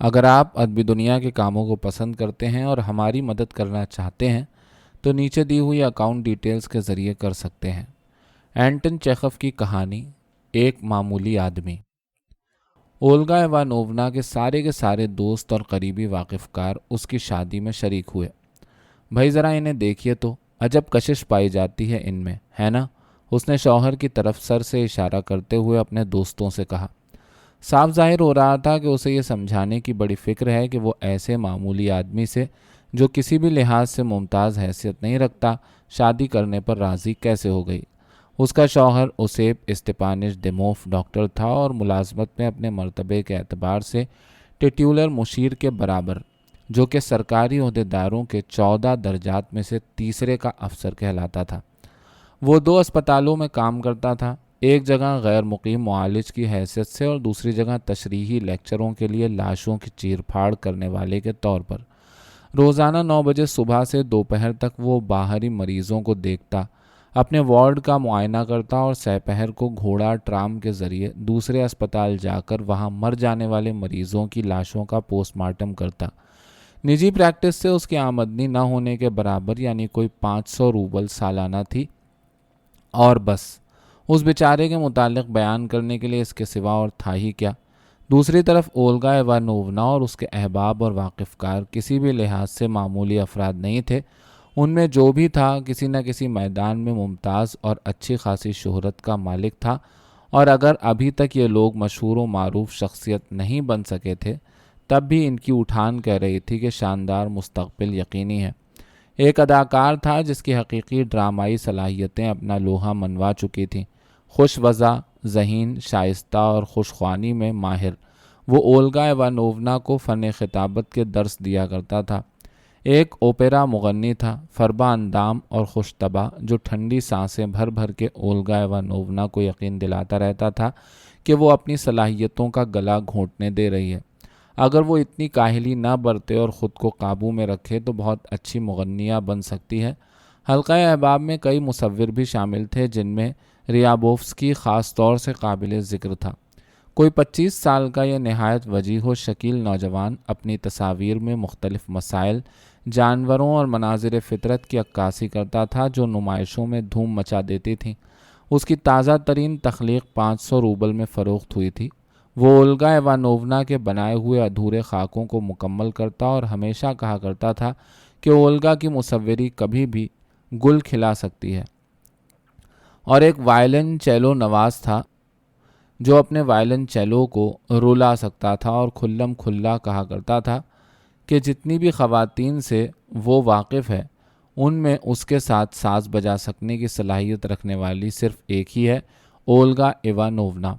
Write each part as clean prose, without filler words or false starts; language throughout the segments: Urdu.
اگر آپ ادبی دنیا کے کاموں کو پسند کرتے ہیں اور ہماری مدد کرنا چاہتے ہیں تو نیچے دی ہوئی اکاؤنٹ ڈیٹیلز کے ذریعے کر سکتے ہیں۔ اینٹن چیخف کی کہانی ایک معمولی آدمی۔ اولگا ایوانوونا کے سارے دوست اور قریبی واقف کار اس کی شادی میں شریک ہوئے۔ بھائی ذرا انہیں دیکھیے تو، عجب کشش پائی جاتی ہے ان میں، ہے نا؟ اس نے شوہر کی طرف سر سے اشارہ کرتے ہوئے اپنے دوستوں سے کہا۔ صاف ظاہر ہو رہا تھا کہ اسے یہ سمجھانے کی بڑی فکر ہے کہ وہ ایسے معمولی آدمی سے جو کسی بھی لحاظ سے ممتاز حیثیت نہیں رکھتا شادی کرنے پر راضی کیسے ہو گئی۔ اس کا شوہر اوسیپ اسٹپانچ دیموف ڈاکٹر تھا اور ملازمت میں اپنے مرتبے کے اعتبار سے ٹیٹولر مشیر کے برابر، جو کہ سرکاری عہدیداروں کے 14 درجات میں سے تیسرے کا افسر کہلاتا تھا۔ وہ 2 اسپتالوں میں کام کرتا تھا، ایک جگہ غیر مقیم معالج کی حیثیت سے اور دوسری جگہ تشریحی لیکچروں کے لیے لاشوں کی چیر پھاڑ کرنے والے کے طور پر۔ روزانہ 9 بجے صبح سے دوپہر تک وہ باہری مریضوں کو دیکھتا، اپنے وارڈ کا معائنہ کرتا اور سپہر کو گھوڑا ٹرام کے ذریعے دوسرے اسپتال جا کر وہاں مر جانے والے مریضوں کی لاشوں کا پوسٹ مارٹم کرتا۔ نجی پریکٹس سے اس کی آمدنی نہ ہونے کے برابر، یعنی کوئی 500 روبل سالانہ تھی، اور بس اس بیچارے کے متعلق بیان کرنے کے لیے اس کے سوا اور تھا ہی کیا۔ دوسری طرف اولگا ایوانوونا اور اس کے احباب اور واقف کار کسی بھی لحاظ سے معمولی افراد نہیں تھے۔ ان میں جو بھی تھا کسی نہ کسی میدان میں ممتاز اور اچھی خاصی شہرت کا مالک تھا، اور اگر ابھی تک یہ لوگ مشہور و معروف شخصیت نہیں بن سکے تھے تب بھی ان کی اٹھان کہہ رہی تھی کہ شاندار مستقبل یقینی ہے۔ ایک اداکار تھا جس کی حقیقی ڈرامائی صلاحیتیں اپنا لوہا منوا چکی تھیں، خوش وضع، ذہین، شائستہ اور خوش خوانی میں ماہر۔ وہ اولگا ایوانوونا کو فن خطابت کے درس دیا کرتا تھا۔ ایک اوپیرا مغنی تھا، فربا اندام اور خوش طبع، جو ٹھنڈی سانسیں بھر بھر کے اولگا ایوانوونا کو یقین دلاتا رہتا تھا کہ وہ اپنی صلاحیتوں کا گلا گھونٹنے دے رہی ہے۔ اگر وہ اتنی کاہلی نہ برتے اور خود کو قابو میں رکھے تو بہت اچھی مغنیہ بن سکتی ہے۔ حلقہ احباب میں کئی مصور بھی شامل تھے، جن میں ریابوفسکی خاص طور سے قابل ذکر تھا۔ کوئی 25 سال کا یہ نہایت وجیح و شکیل نوجوان اپنی تصاویر میں مختلف مسائل، جانوروں اور مناظر فطرت کی عکاسی کرتا تھا جو نمائشوں میں دھوم مچا دیتی تھیں۔ اس کی تازہ ترین تخلیق 500 روبل میں فروخت ہوئی تھی۔ وہ اولگا ایوانوونا کے بنائے ہوئے ادھورے خاکوں کو مکمل کرتا اور ہمیشہ کہا کرتا تھا کہ اولگا کی مصوری کبھی بھی گل کھلا سکتی ہے۔ اور ایک وائلن چیلو نواز تھا جو اپنے وائلن چیلو کو رلا سکتا تھا اور کھلم کھلا کہا کرتا تھا کہ جتنی بھی خواتین سے وہ واقف ہے ان میں اس کے ساتھ ساز بجا سکنے کی صلاحیت رکھنے والی صرف ایک ہی ہے، اولگا ایوانوونا۔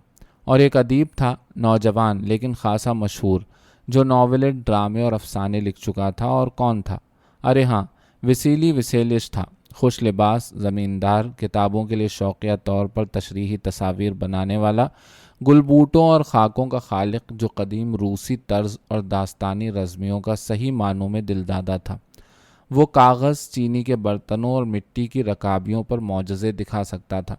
اور ایک ادیب تھا، نوجوان لیکن خاصا مشہور، جو ناولٹ، ڈرامے اور افسانے لکھ چکا تھا، اور کون تھا؟ ارے ہاں، ویسیلی ویسیلش تھا، خوش لباس، زمیندار، کتابوں کے لیے شوقیہ طور پر تشریحی تصاویر بنانے والا، گل بوٹوں اور خاکوں کا خالق، جو قدیم روسی طرز اور داستانی رزمیوں کا صحیح معنوں میں دلدادہ تھا۔ وہ کاغذ، چینی کے برتنوں اور مٹی کی رکابیوں پر معجزے دکھا سکتا تھا۔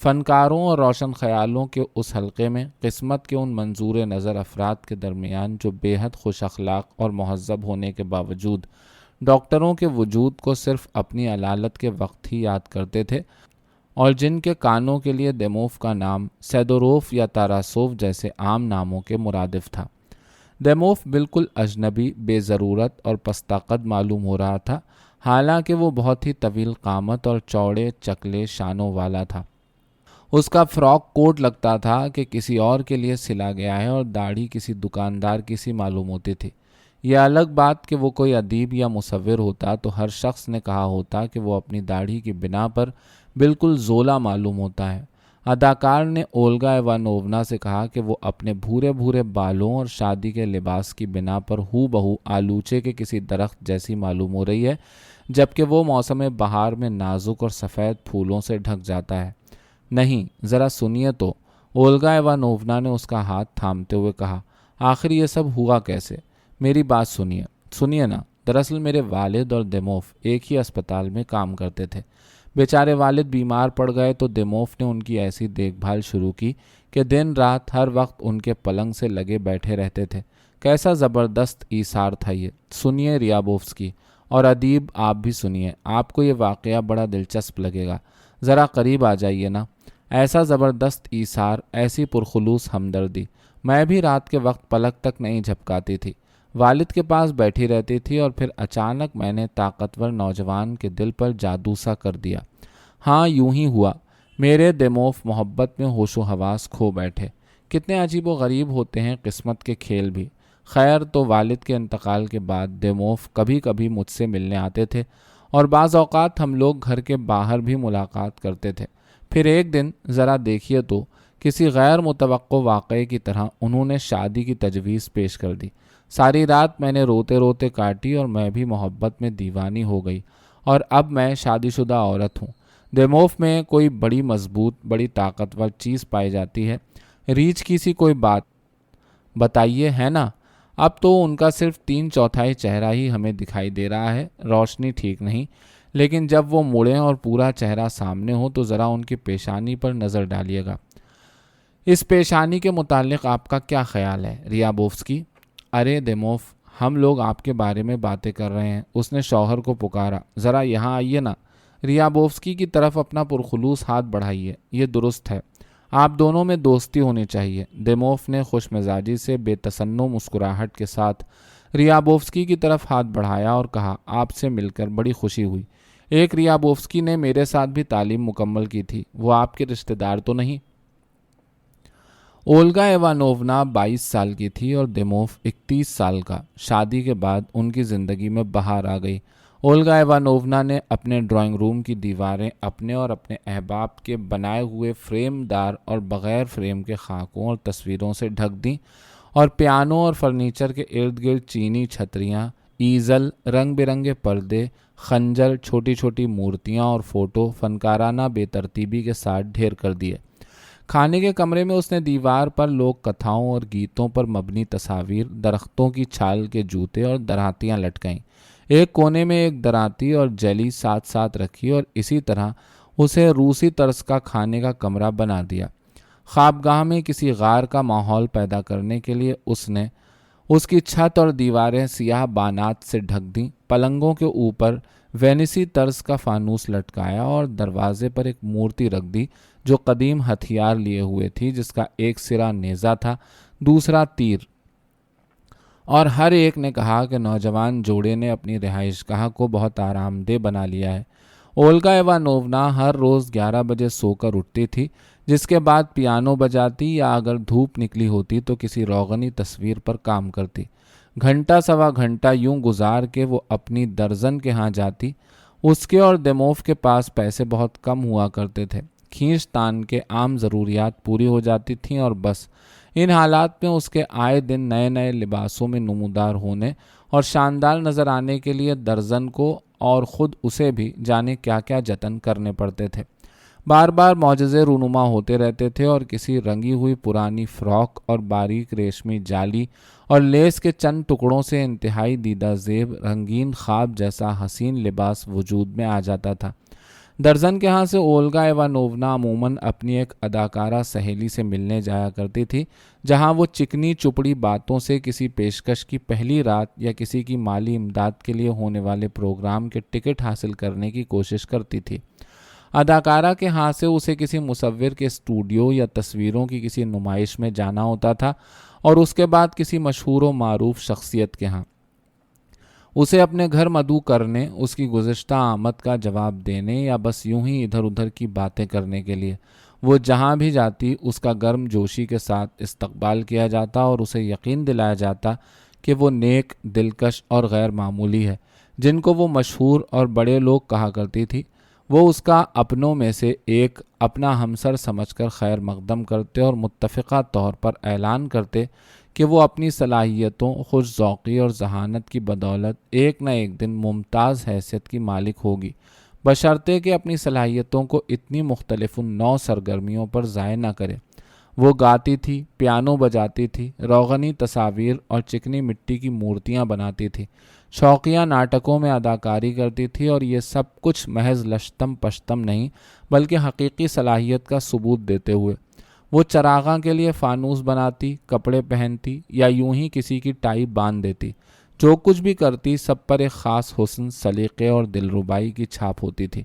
فنکاروں اور روشن خیالوں کے اس حلقے میں قسمت کے ان منظور نظر افراد کے درمیان جو بے حد خوش اخلاق اور مہذب ہونے کے باوجود ڈاکٹروں کے وجود کو صرف اپنی علالت کے وقت ہی یاد کرتے تھے، اور جن کے کانوں کے لیے دیموف کا نام سیدوروف یا تاراسوف جیسے عام ناموں کے مرادف تھا۔ دیموف بالکل اجنبی، بے ضرورت اور پستہ قد معلوم ہو رہا تھا، حالانکہ وہ بہت ہی طویل قامت اور چوڑے چکلے شانوں والا تھا۔ اس کا فراک کوٹ لگتا تھا کہ کسی اور کے لیے سلا گیا ہے، اور داڑھی کسی دکاندار کی سی معلوم ہوتی تھی۔ یہ الگ بات کہ وہ کوئی ادیب یا مصور ہوتا تو ہر شخص نے کہا ہوتا کہ وہ اپنی داڑھی کی بنا پر بالکل زولا معلوم ہوتا ہے۔ اداکار نے اولگا ایوانوونا سے کہا کہ وہ اپنے بھورے بھورے بالوں اور شادی کے لباس کی بنا پر ہو بہو آلوچے کے کسی درخت جیسی معلوم ہو رہی ہے، جبکہ وہ موسم بہار میں نازک اور سفید پھولوں سے ڈھک جاتا ہے۔ نہیں، ذرا سنیے تو، اولگا ایوانوونا نے اس کا ہاتھ تھامتے ہوئے کہا۔ آخر یہ سب ہوا کیسے؟ میری بات سنیے نا۔ دراصل میرے والد اور دیموف ایک ہی اسپتال میں کام کرتے تھے۔ بیچارے والد بیمار پڑ گئے تو دیموف نے ان کی ایسی دیکھ بھال شروع کی کہ دن رات ہر وقت ان کے پلنگ سے لگے بیٹھے رہتے تھے۔ کیسا زبردست ایثار تھا یہ۔ سنیے ریابوفسکی، اور ادیب آپ بھی سنیے، آپ کو یہ واقعہ بڑا دلچسپ لگے گا، ذرا قریب آ جائیے نا۔ ایسا زبردست ایثار، ایسی پرخلوص ہمدردی، میں بھی رات کے وقت پلک تک نہیں جھپکاتی تھی، والد کے پاس بیٹھی رہتی تھی، اور پھر اچانک میں نے طاقتور نوجوان کے دل پر جادو سا کر دیا۔ ہاں یوں ہی ہوا، میرے دیموف محبت میں ہوش و حواس کھو بیٹھے۔ کتنے عجیب و غریب ہوتے ہیں قسمت کے کھیل بھی۔ خیر تو والد کے انتقال کے بعد دیموف کبھی کبھی مجھ سے ملنے آتے تھے، اور بعض اوقات ہم لوگ گھر کے باہر بھی ملاقات کرتے تھے۔ پھر ایک دن ذرا دیکھیے تو، کسی غیر متوقع واقعے کی طرح انہوں نے شادی کی تجویز پیش کر دی۔ ساری رات میں نے روتے روتے کاٹی، اور میں بھی محبت میں دیوانی ہو گئی، اور اب میں شادی شدہ عورت ہوں۔ دیموف میں کوئی بڑی مضبوط، بڑی طاقتور چیز پائی جاتی ہے، ریچھ کی سی کوئی بات بتائیے، ہے نا؟ اب تو ان کا صرف 3/4 چہرہ ہی ہمیں دکھائی دے رہا ہے، روشنی ٹھیک نہیں، لیکن جب وہ مڑیں اور پورا چہرہ سامنے ہو تو ذرا ان کی پیشانی پر نظر ڈالیے گا۔ اس پیشانی کے متعلق آپ کا کیا خیال ہے ریابوفسکی؟ ارے دیموف، ہم لوگ آپ کے بارے میں باتیں کر رہے ہیں، اس نے شوہر کو پکارا، ذرا یہاں آئیے نا۔ ریابوفسکی کی طرف اپنا پرخلوص ہاتھ بڑھائیے، یہ درست ہے، آپ دونوں میں دوستی ہونی چاہیے۔ دیموف نے خوش مزاجی سے بے تصنع مسکراہٹ کے ساتھ ریابوفسکی کی طرف ہاتھ بڑھایا اور کہا، آپ سے مل کر بڑی خوشی ہوئی۔ ایک ریابوفسکی نے میرے ساتھ بھی تعلیم مکمل کی تھی، وہ آپ کے رشتہ دار تو نہیں؟ اولگا ایوانوونا 22 سال کی تھی اور دیموف 31 سال کا۔ شادی کے بعد ان کی زندگی میں بہار آ گئی۔ اولگا ایوانوونا نے اپنے ڈرائنگ روم کی دیواریں اپنے اور اپنے احباب کے بنائے ہوئے فریم دار اور بغیر فریم کے خاکوں اور تصویروں سے ڈھک دیں، اور پیانو اور فرنیچر کے ارد گرد چینی چھتریاں، ایزل، رنگ برنگے پردے، خنجر، چھوٹی چھوٹی مورتیاں اور فوٹو فنکارانہ بے ترتیبی کے ساتھ ڈھیر کر دیے۔ کھانے کے کمرے میں اس نے دیوار پر لوک کتھاؤں اور گیتوں پر مبنی تصاویر، درختوں کی چھال کے جوتے اور دراتیاں لٹکائیں۔ ایک کونے میں ایک دراتی اور جیلی ساتھ ساتھ رکھی، اور اسی طرح اسے روسی طرز کا کھانے کا کمرہ بنا دیا۔ خوابگاہ میں کسی غار کا ماحول پیدا کرنے کے لیے اس نے اس کی چھت اور دیواریں سیاہ بانات سے ڈھک دیں، پلنگوں کے اوپر وینیسی طرز کا فانوس لٹکایا، اور دروازے پر ایک مورتی رکھ دی جو قدیم ہتھیار لیے ہوئے تھی، جس کا ایک سرا نیزہ تھا، دوسرا تیر، اور ہر ایک نے کہا کہ نوجوان جوڑے نے اپنی رہائش گاہ کو بہت آرام دہ بنا لیا ہے۔ اولگا ایوانوونا ہر روز 11 بجے سو کر اٹھتی تھی، جس کے بعد پیانو بجاتی، یا اگر دھوپ نکلی ہوتی تو کسی روغنی تصویر پر کام کرتی۔ گھنٹہ سوا گھنٹہ یوں گزار کے وہ اپنی درزن کے ہاں جاتی۔ اس کے اور دیموف کے پاس پیسے بہت کم ہوا کرتے تھے، کھینچ تان کے عام ضروریات پوری ہو جاتی تھیں، اور بس ان حالات میں اس کے آئے دن نئے نئے لباسوں میں نمودار ہونے اور شاندار نظر آنے کے لیے درزن کو اور خود اسے بھی جانے کیا کیا جتن کرنے پڑتے تھے۔ بار بار معجزے رونما ہوتے رہتے تھے، اور کسی رنگی ہوئی پرانی فراک اور باریک ریشمی جالی اور لیس کے چند ٹکڑوں سے انتہائی دیدہ زیب رنگین خواب جیسا حسین لباس وجود میں آ جاتا تھا۔ درزن کے ہاں سے اولگا ایوانوونا عموماً اپنی ایک اداکارہ سہیلی سے ملنے جایا کرتی تھی، جہاں وہ چکنی چپڑی باتوں سے کسی پیشکش کی پہلی رات یا کسی کی مالی امداد کے لیے ہونے والے پروگرام کے ٹکٹ حاصل کرنے کی کوشش کرتی تھی۔ اداکارہ کے ہاں سے اسے کسی مصور کے اسٹوڈیو یا تصویروں کی کسی نمائش میں جانا ہوتا تھا، اور اس کے بعد کسی مشہور و معروف شخصیت کے ہاں۔ اسے اپنے گھر مدعو کرنے، اس کی گزشتہ آمد کا جواب دینے، یا بس یوں ہی ادھر ادھر کی باتیں کرنے کے لیے وہ جہاں بھی جاتی اس کا گرم جوشی کے ساتھ استقبال کیا جاتا، اور اسے یقین دلایا جاتا کہ وہ نیک، دلکش اور غیر معمولی ہے۔ جن کو وہ مشہور اور بڑے لوگ کہا کرتی تھی، وہ اس کا اپنوں میں سے ایک اپنا ہمسر سمجھ کر خیر مقدم کرتے، اور متفقہ طور پر اعلان کرتے کہ وہ اپنی صلاحیتوں، خوش ذوقی اور ذہانت کی بدولت ایک نہ ایک دن ممتاز حیثیت کی مالک ہوگی، بشرطے کہ اپنی صلاحیتوں کو اتنی مختلف نو سرگرمیوں پر ضائع نہ کرے۔ وہ گاتی تھی، پیانو بجاتی تھی، روغنی تصاویر اور چکنی مٹی کی مورتیاں بناتی تھی، شوقیہ ناٹکوں میں اداکاری کرتی تھی، اور یہ سب کچھ محض لشتم پشتم نہیں بلکہ حقیقی صلاحیت کا ثبوت دیتے ہوئے۔ وہ چراغاں کے لیے فانوس بناتی، کپڑے پہنتی یا یوں ہی کسی کی ٹائی باندھ دیتی۔ جو کچھ بھی کرتی سب پر ایک خاص حسن، سلیقے اور دلربائی کی چھاپ ہوتی تھی،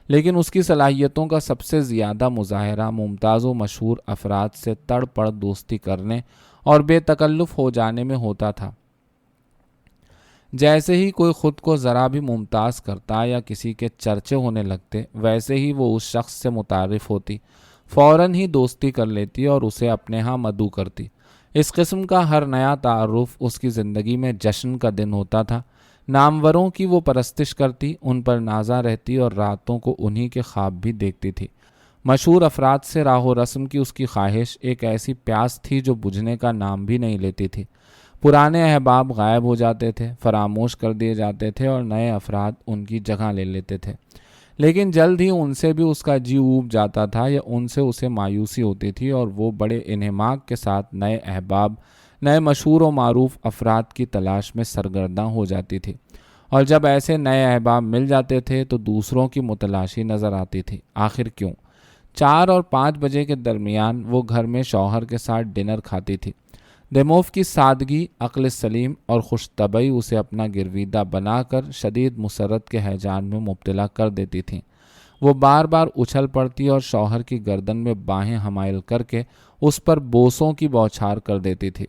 لیکن اس کی صلاحیتوں کا سب سے زیادہ مظاہرہ ممتاز و مشہور افراد سے تڑ پڑ دوستی کرنے اور بے تکلف ہو جانے میں ہوتا تھا۔ جیسے ہی کوئی خود کو ذرا بھی ممتاز کرتا یا کسی کے چرچے ہونے لگتے، ویسے ہی وہ اس شخص سے متعارف ہوتی، فوراً ہی دوستی کر لیتی اور اسے اپنے ہاں مدعو کرتی۔ اس قسم کا ہر نیا تعارف اس کی زندگی میں جشن کا دن ہوتا تھا۔ ناموروں کی وہ پرستش کرتی، ان پر نازا رہتی اور راتوں کو انہی کے خواب بھی دیکھتی تھی۔ مشہور افراد سے راہ و رسم کی اس کی خواہش ایک ایسی پیاس تھی جو بجھنے کا نام بھی نہیں لیتی تھی۔ پرانے احباب غائب ہو جاتے تھے، فراموش کر دیے جاتے تھے اور نئے افراد ان کی جگہ لے لیتے تھے، لیکن جلد ہی ان سے بھی اس کا جی اوب جاتا تھا یا ان سے اسے مایوسی ہوتی تھی اور وہ بڑے انہماک کے ساتھ نئے احباب، نئے مشہور و معروف افراد کی تلاش میں سرگرداں ہو جاتی تھی۔ اور جب ایسے نئے احباب مل جاتے تھے تو دوسروں کی متلاشی نظر آتی تھی۔ آخر کیوں؟ 4 اور 5 بجے کے درمیان وہ گھر میں شوہر کے ساتھ ڈنر کھاتی تھی۔ دیموف کی سادگی، عقل سلیم اور خوش طبعی اسے اپنا گرویدہ بنا کر شدید مسرت کے ہیجان میں مبتلا کر دیتی تھیں۔ وہ بار بار اچھل پڑتی اور شوہر کی گردن میں باہیں حمائل کر کے اس پر بوسوں کی بوچھار کر دیتی تھی۔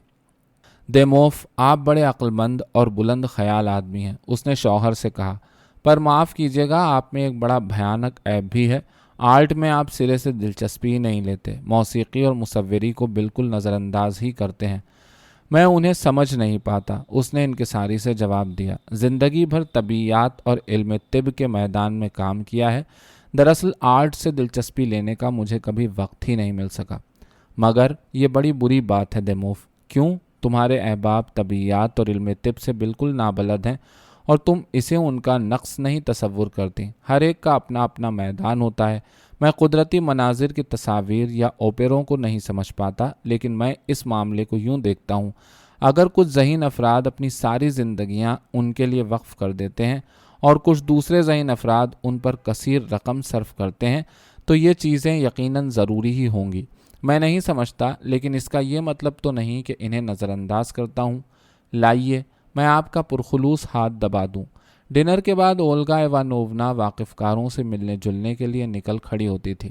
دیموف، آپ بڑے عقل مند اور بلند خیال آدمی ہیں، اس نے شوہر سے کہا، پر معاف کیجیے گا، آپ میں ایک بڑا بھیانک عیب بھی ہے۔ آرٹ میں آپ سرے سے دلچسپی ہی نہیں لیتے، موسیقی اور مصوری کو بالکل نظر انداز ہی کرتے ہیں۔ میں انہیں سمجھ نہیں پاتا، اس نے انکساری سے جواب دیا۔ زندگی بھر طبیعیات اور علم طب کے میدان میں کام کیا ہے، دراصل آرٹ سے دلچسپی لینے کا مجھے کبھی وقت ہی نہیں مل سکا۔ مگر یہ بڑی بری بات ہے دیموف۔ کیوں؟ تمہارے احباب طبیعیات اور علم طب سے بالکل نابلد ہیں اور تم اسے ان کا نقص نہیں تصور کرتی۔ ہر ایک کا اپنا اپنا میدان ہوتا ہے۔ میں قدرتی مناظر کی تصاویر یا اوپروں کو نہیں سمجھ پاتا، لیکن میں اس معاملے کو یوں دیکھتا ہوں، اگر کچھ ذہین افراد اپنی ساری زندگیاں ان کے لیے وقف کر دیتے ہیں اور کچھ دوسرے ذہین افراد ان پر کثیر رقم صرف کرتے ہیں تو یہ چیزیں یقیناً ضروری ہی ہوں گی۔ میں نہیں سمجھتا، لیکن اس کا یہ مطلب تو نہیں کہ انہیں نظر انداز کرتا ہوں۔ لائیے، میں آپ کا پرخلوص ہاتھ دبا دوں۔ ڈنر کے بعد اولگا ایوانوونا واقف کاروں سے ملنے جلنے کے لیے نکل کھڑی ہوتی تھی۔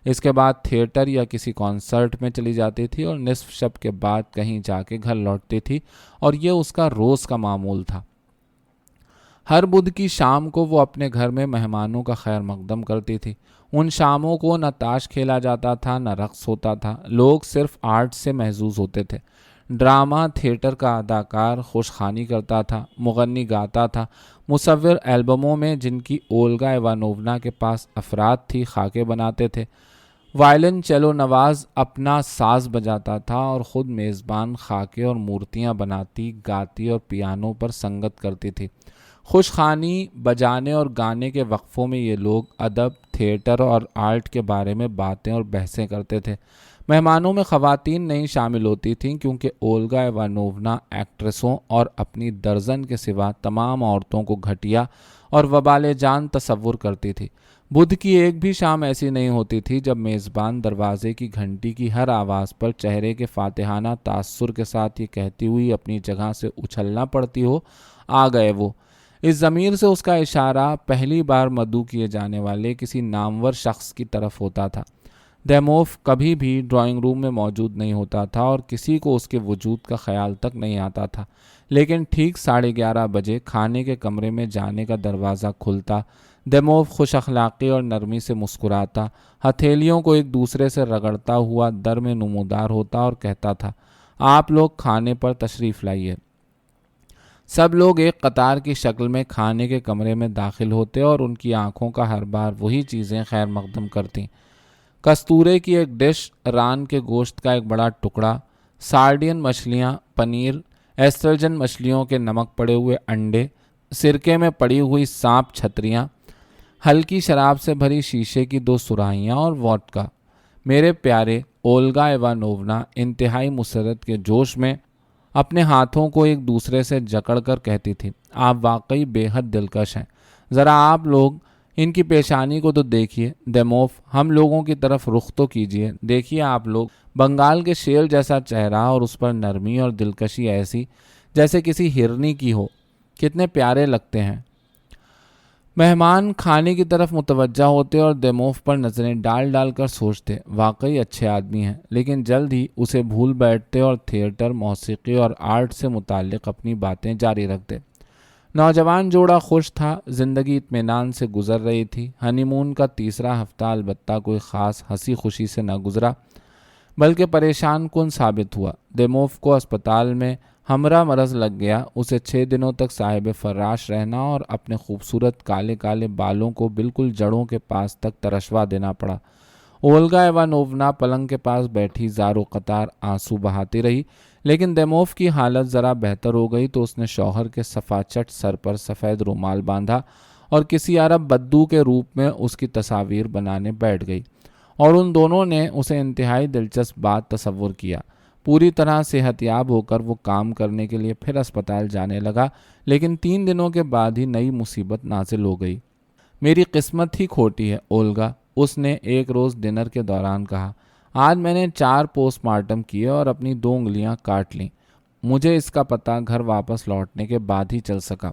اس کے بعد تھیٹر یا کسی کانسرٹ میں چلی جاتی تھی اور نصف شب کے بعد کہیں جا کے گھر لوٹتی تھی، اور یہ اس کا روز کا معمول تھا۔ ہر بدھ کی شام کو وہ اپنے گھر میں مہمانوں کا خیر مقدم کرتی تھی۔ ان شاموں کو نہ تاش کھیلا جاتا تھا نہ رقص ہوتا تھا، لوگ صرف آرٹ سے محظوظ ہوتے تھے۔ ڈرامہ تھیٹر کا اداکار خوش خوانی کرتا تھا، مغنی گاتا تھا، مصور البموں میں جن کی اولگا ایوانوونا کے پاس افراد تھی خاکے بناتے تھے، وائلن چیلو نواز اپنا ساز بجاتا تھا اور خود میزبان خاکے اور مورتیاں بناتی، گاتی اور پیانو پر سنگت کرتی تھی۔ خوش خوانی، بجانے اور گانے کے وقفوں میں یہ لوگ ادب، تھیٹر اور آرٹ کے بارے میں باتیں اور بحثیں کرتے تھے۔ مہمانوں میں خواتین نہیں شامل ہوتی تھیں کیونکہ اولگا ایوانوونا ایکٹریسوں اور اپنی درجن کے سوا تمام عورتوں کو گھٹیا اور وبال جان تصور کرتی تھی۔ بدھ کی ایک بھی شام ایسی نہیں ہوتی تھی جب میزبان دروازے کی گھنٹی کی ہر آواز پر چہرے کے فاتحانہ تاثر کے ساتھ یہ کہتی ہوئی اپنی جگہ سے اچھلنا پڑتی ہو، آ گئے وہ۔ اس ضمیر سے اس کا اشارہ پہلی بار مدعو کیے جانے والے کسی نامور شخص کی طرف ہوتا تھا۔ دیموف کبھی بھی ڈرائنگ روم میں موجود نہیں ہوتا تھا اور کسی کو اس کے وجود کا خیال تک نہیں آتا تھا، لیکن ٹھیک 11:30 بجے کھانے کے کمرے میں جانے کا دروازہ کھلتا، دیموف خوش اخلاقی اور نرمی سے مسکراتا، ہتھیلیوں کو ایک دوسرے سے رگڑتا ہوا در میں نمودار ہوتا اور کہتا تھا، آپ لوگ کھانے پر تشریف لائیے۔ سب لوگ ایک قطار کی شکل میں کھانے کے کمرے میں داخل ہوتے اور ان کی آنکھوں کا ہر بار وہی چیزیں خیر مقدم کرتیں۔ کستورے کی ایک ڈش، ران کے گوشت کا ایک بڑا ٹکڑا، سارڈین مچھلیاں، پنیر، ایسٹرجن مچھلیوں کے نمک پڑے ہوئے انڈے، سرکے میں پڑی ہوئی سانپ چھتریاں، ہلکی شراب سے بھری شیشے کی 2 سرائیاں اور ووڈکا۔ میرے پیارے، اولگا ایوانوونا انتہائی مسرت کے جوش میں اپنے ہاتھوں کو ایک دوسرے سے جکڑ کر کہتی تھی، آپ واقعی بے حد دلکش ہیں۔ ذرا آپ لوگ ان کی پیشانی کو تو دیکھیے۔ دیموف، ہم لوگوں کی طرف رخ تو کیجیے، دیکھیے آپ لوگ بنگال کے شیر جیسا چہرہ اور اس پر نرمی اور دلکشی ایسی جیسے کسی ہرنی کی ہو، کتنے پیارے لگتے ہیں۔ مہمان کھانے کی طرف متوجہ ہوتے اور دیموف پر نظریں ڈال ڈال کر سوچتے واقعی اچھے آدمی ہیں، لیکن جلد ہی اسے بھول بیٹھتے اور تھیٹر، موسیقی اور آرٹ سے متعلق اپنی باتیں جاری رکھتے۔ نوجوان جوڑا خوش تھا، زندگی اطمینان سے گزر رہی تھی۔ ہنی مون کا تیسرا ہفتہ البتہ کوئی خاص ہنسی خوشی سے نہ گزرا، بلکہ پریشان کن ثابت ہوا۔ دیموف کو اسپتال میں ہمرا مرض لگ گیا۔ اسے 6 دنوں تک صاحب فراش رہنا اور اپنے خوبصورت کالے کالے بالوں کو بالکل جڑوں کے پاس تک ترشوا دینا پڑا۔ اولگا ایوانوونا پلنگ کے پاس بیٹھی زارو قطار آنسو بہاتی رہی، لیکن دیموف کی حالت ذرا بہتر ہو گئی تو اس نے شوہر کے صفا چٹ سر پر سفید رومال باندھا اور کسی عرب بدو کے روپ میں اس کی تصاویر بنانے بیٹھ گئی، اور ان دونوں نے اسے انتہائی دلچسپ بات تصور کیا۔ پوری طرح صحت یاب ہو کر وہ کام کرنے کے لیے پھر اسپتال جانے لگا، لیکن 3 دنوں کے بعد ہی نئی مصیبت نازل ہو گئی۔ میری قسمت ہی کھوٹی ہے اولگا، اس نے ایک روز ڈنر کے دوران کہا۔ آج میں نے 4 پوسٹ مارٹم کیے اور اپنی 2 انگلیاں کاٹ لیں۔ مجھے اس کا پتہ گھر واپس لوٹنے کے بعد ہی چل سکا۔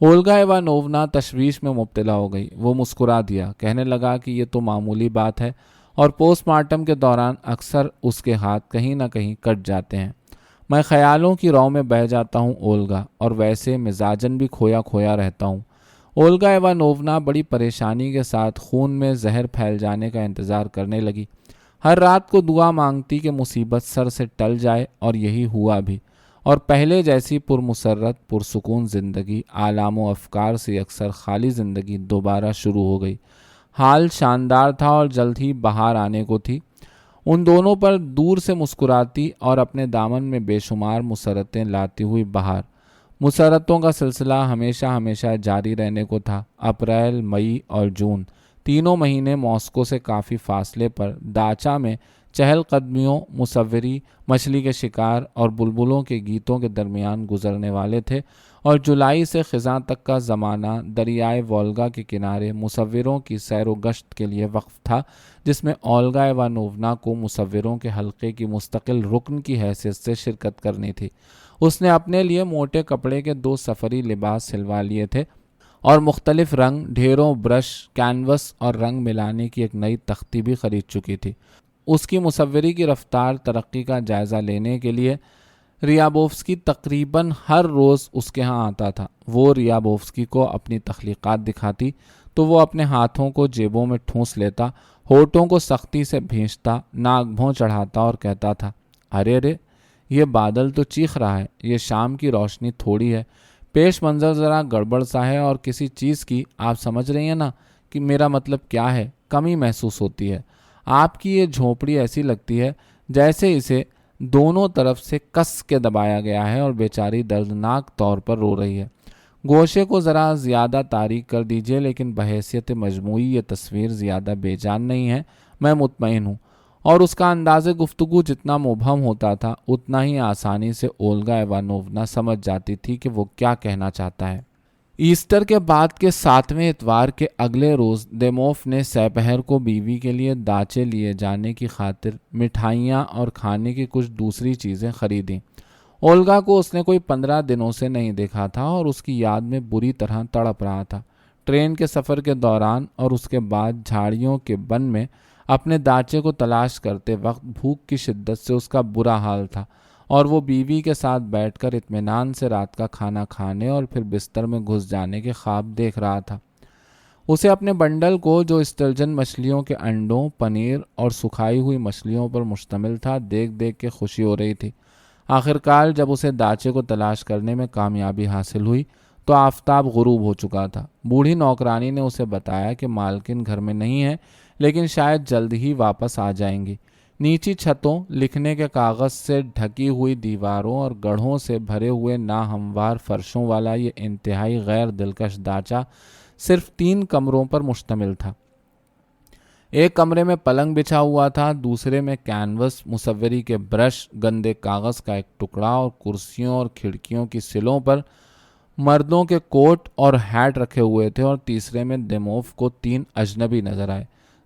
اولگا ایوانوونا تشویش میں مبتلا ہو گئی۔ وہ مسکرا دیا، کہنے لگا کہ یہ تو معمولی بات ہے، اور پوسٹ مارٹم کے دوران اکثر اس کے ہاتھ کہیں نہ کہیں کٹ جاتے ہیں۔ میں خیالوں کی رو میں بہہ جاتا ہوں اولگا، اور ویسے مزاجن بھی کھویا کھویا رہتا ہوں۔ اولگا ایوانوونا بڑی پریشانی کے ساتھ خون میں زہر پھیل جانے کا انتظار کرنے لگی۔ ہر رات کو دعا مانگتی کہ مصیبت سر سے ٹل جائے، اور یہی ہوا بھی، اور پہلے جیسی پرمسرت پرسکون زندگی، آلام و افکار سے اکثر خالی زندگی دوبارہ شروع ہو گئی۔ حال شاندار تھا اور جلد ہی بہار آنے کو تھی۔ ان دونوں پر دور سے مسکراتی اور اپنے دامن میں بے شمار مسرتیں لاتی ہوئی بہار۔ مسرتوں کا سلسلہ ہمیشہ ہمیشہ جاری رہنے کو تھا۔ اپریل، مئی اور جون، تینوں مہینے ماسکو سے کافی فاصلے پر داچا میں چہل قدمیوں، مصوری، مچھلی کے شکار اور بلبلوں کے گیتوں کے درمیان گزرنے والے تھے، اور جولائی سے خزاں تک کا زمانہ دریائے وولگا کے کنارے مصوروں کی سیر و گشت کے لیے وقف تھا، جس میں اولگا ایوانوونا کو مصوروں کے حلقے کی مستقل رکن کی حیثیت سے شرکت کرنی تھی۔ اس نے اپنے لیے موٹے کپڑے کے 2 سفری لباس سلوا لیے تھے، اور مختلف رنگ، ڈھیروں برش، کینوس اور رنگ ملانے کی ایک نئی تختی بھی خرید چکی تھی۔ اس کی مصوری کی رفتار ترقی کا جائزہ لینے کے لیے ریابوفسکی تقریباً ہر روز اس کے ہاں آتا تھا۔ وہ ریابوفسکی کو اپنی تخلیقات دکھاتی تو وہ اپنے ہاتھوں کو جیبوں میں ٹھونس لیتا، ہونٹوں کو سختی سے بھینچتا، ناک بھوں چڑھاتا اور کہتا تھا، ارے رے، یہ بادل تو چیخ رہا ہے، یہ شام کی روشنی تھوڑی ہے، پیش منظر ذرا گڑبڑ سا ہے، اور کسی چیز کی، آپ سمجھ رہی ہیں نا کہ میرا مطلب کیا ہے، کمی محسوس ہوتی ہے۔ آپ کی یہ جھونپڑی ایسی لگتی ہے جیسے اسے دونوں طرف سے کس کے دبایا گیا ہے، اور بیچاری دردناک طور پر رو رہی ہے۔ گوشے کو ذرا زیادہ تاریک کر دیجئے، لیکن بحیثیت مجموعی یہ تصویر زیادہ بے جان نہیں ہے، میں مطمئن ہوں۔ اور اس کا انداز گفتگو جتنا مبہم ہوتا تھا، اتنا ہی آسانی سے اولگا ایوانوونا سمجھ جاتی تھی کہ وہ کیا کہنا چاہتا ہے۔ ایسٹر کے بعد کے 7ویں اتوار کے اگلے روز دیموف نے سپہر کو بیوی کے لیے داچے لیے جانے کی خاطر مٹھائیاں اور کھانے کی کچھ دوسری چیزیں خریدیں۔ اولگا کو اس نے کوئی 15 دنوں سے نہیں دیکھا تھا، اور اس کی یاد میں بری طرح تڑپ رہا تھا۔ ٹرین کے سفر کے دوران اور اس کے بعد جھاڑیوں کے بن میں اپنے داچے کو تلاش کرتے وقت بھوک کی شدت سے اس کا برا حال تھا، اور وہ بیوی کے ساتھ بیٹھ کر اطمینان سے رات کا کھانا کھانے اور پھر بستر میں گھس جانے کے خواب دیکھ رہا تھا۔ اسے اپنے بنڈل کو، جو اسٹرجن مچھلیوں کے انڈوں، پنیر اور سکھائی ہوئی مچھلیوں پر مشتمل تھا، دیکھ دیکھ کے خوشی ہو رہی تھی۔ آخرکار جب اسے داچے کو تلاش کرنے میں کامیابی حاصل ہوئی تو آفتاب غروب ہو چکا تھا۔ بوڑھی نوکرانی نے اسے بتایا کہ مالکن گھر میں نہیں ہے، لیکن شاید جلد ہی واپس آ جائیں گی۔ نیچی چھتوں، لکھنے کے کاغذ سے ڈھکی ہوئی دیواروں اور گڑھوں سے بھرے ہوئے ناہموار فرشوں والا یہ انتہائی غیر دلکش داچا صرف 3 کمروں پر مشتمل تھا۔ ایک کمرے میں پلنگ بچھا ہوا تھا، دوسرے میں کینوس، مصوری کے برش، گندے کاغذ کا ایک ٹکڑا، اور کرسیوں اور کھڑکیوں کی سلوں پر مردوں کے کوٹ اور ہیٹ رکھے ہوئے تھے، اور تیسرے میں دیموف کو 3 اجنبی نظر آئے۔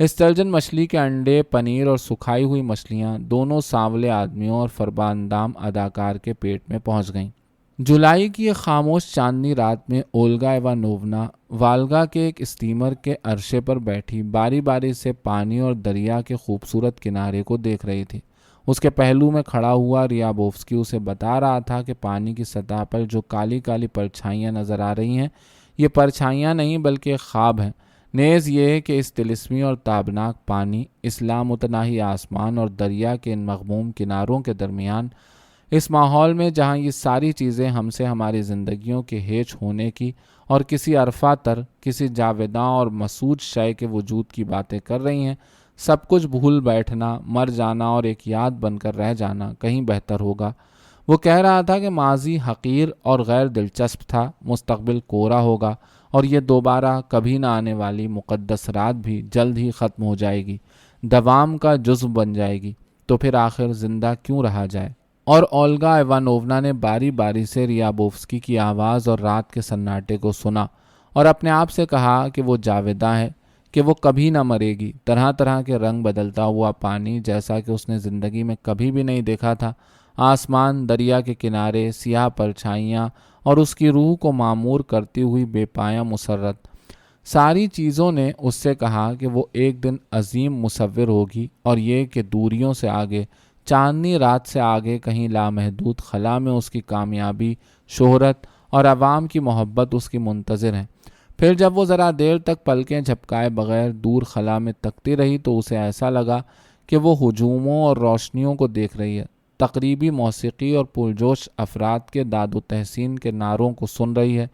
اسٹرجن مچھلی کے انڈے، پنیر اور سکھائی ہوئی مچھلیاں دونوں سانولے آدمیوں اور فرماندام اداکار کے پیٹ میں پہنچ گئیں۔ جولائی کی ایک خاموش چاندنی رات میں اولگا ایوانوونا والگا کے ایک اسٹیمر کے عرشے پر بیٹھی باری باری سے پانی اور دریا کے خوبصورت کنارے کو دیکھ رہی تھی۔ اس کے پہلو میں کھڑا ہوا ریابوفسکی اسے بتا رہا تھا کہ پانی کی سطح پر جو کالی کالی پرچھائیاں نظر آ رہی ہیں، یہ پرچھائیاں نہیں بلکہ ایک خواب ہیں۔ نیز یہ کہ اس طلسمی اور تابناک پانی، اس لامتناہی آسمان اور دریا کے ان مغموم کناروں کے درمیان، اس ماحول میں جہاں یہ ساری چیزیں ہم سے ہماری زندگیوں کے ہیچ ہونے کی اور کسی عرفہ تر، کسی جاوداں اور مسعود شے کے وجود کی باتیں کر رہی ہیں، سب کچھ بھول بیٹھنا، مر جانا اور ایک یاد بن کر رہ جانا کہیں بہتر ہوگا۔ وہ کہہ رہا تھا کہ ماضی حقیر اور غیر دلچسپ تھا، مستقبل کوڑا ہوگا اور یہ دوبارہ کبھی نہ آنے والی مقدس رات بھی جلد ہی ختم ہو جائے گی، دوام کا جزو بن جائے گی، تو پھر آخر زندہ کیوں رہا جائے؟ اور اولگا ایوانوونا نے باری باری سے ریابوفسکی کی آواز اور رات کے سناٹے کو سنا اور اپنے آپ سے کہا کہ وہ جاوداں ہے، کہ وہ کبھی نہ مرے گی۔ طرح طرح کے رنگ بدلتا ہوا پانی جیسا کہ اس نے زندگی میں کبھی بھی نہیں دیکھا تھا، آسمان، دریا کے کنارے، سیاہ پرچھائیاں اور اس کی روح کو معمور کرتی ہوئی بے پایاں مسرت، ساری چیزوں نے اس سے کہا کہ وہ ایک دن عظیم مصور ہوگی اور یہ کہ دوریوں سے آگے، چاندنی رات سے آگے، کہیں لامحدود خلا میں اس کی کامیابی، شہرت اور عوام کی محبت اس کی منتظر ہیں۔ پھر جب وہ ذرا دیر تک پلکیں جھپکائے بغیر دور خلا میں تکتی رہی تو اسے ایسا لگا کہ وہ ہجوموں اور روشنیوں کو دیکھ رہی ہے، تقریبی موسیقی اور پرجوش افراد کے داد و تحسین کے نعروں کو سن رہی ہے۔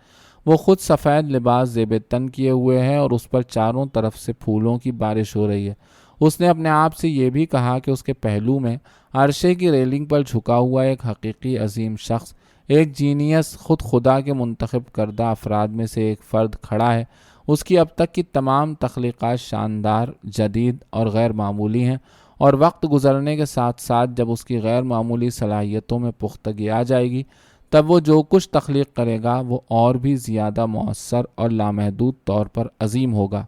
وہ خود سفید لباس زیب تن کیے ہوئے ہے اور اس پر چاروں طرف سے پھولوں کی بارش ہو رہی ہے۔ اس نے اپنے آپ سے یہ بھی کہا کہ اس کے پہلو میں عرشے کی ریلنگ پر جھکا ہوا ایک حقیقی عظیم شخص، ایک جینیس، خود خدا کے منتخب کردہ افراد میں سے ایک فرد کھڑا ہے۔ اس کی اب تک کی تمام تخلیقات شاندار، جدید اور غیر معمولی ہیں، اور وقت گزرنے کے ساتھ ساتھ جب اس کی غیر معمولی صلاحیتوں میں پختگی آ جائے گی، تب وہ جو کچھ تخلیق کرے گا وہ اور بھی زیادہ مؤثر اور لامحدود طور پر عظیم ہوگا۔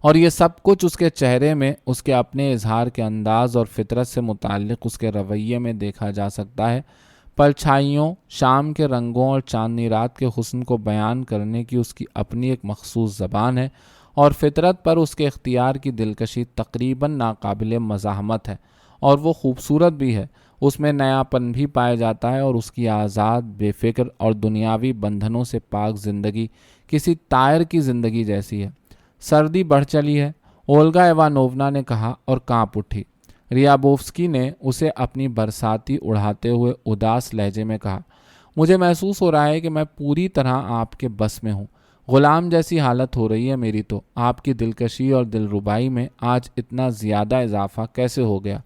اور یہ سب کچھ اس کے چہرے میں، اس کے اپنے اظہار کے انداز اور فطرت سے متعلق اس کے رویے میں دیکھا جا سکتا ہے۔ پرچھائیوں، شام کے رنگوں اور چاندنی رات کے حسن کو بیان کرنے کی اس کی اپنی ایک مخصوص زبان ہے، اور فطرت پر اس کے اختیار کی دلکشی تقریباً ناقابل مزاحمت ہے، اور وہ خوبصورت بھی ہے۔ اس میں نیاپن بھی پایا جاتا ہے، اور اس کی آزاد، بے فکر اور دنیاوی بندھنوں سے پاک زندگی کسی طائر کی زندگی جیسی ہے۔ سردی بڑھ چلی ہے، اولگا ایوانوونا نے کہا اور کانپ اٹھی۔ ریابوفسکی نے اسے اپنی برساتی اڑاتے ہوئے اداس لہجے میں کہا، مجھے محسوس ہو رہا ہے کہ میں پوری طرح آپ کے بس میں ہوں، غلام جیسی حالت ہو رہی ہے میری تو۔ آپ کی دلکشی اور دلربائی میں آج اتنا زیادہ اضافہ کیسے ہو گیا؟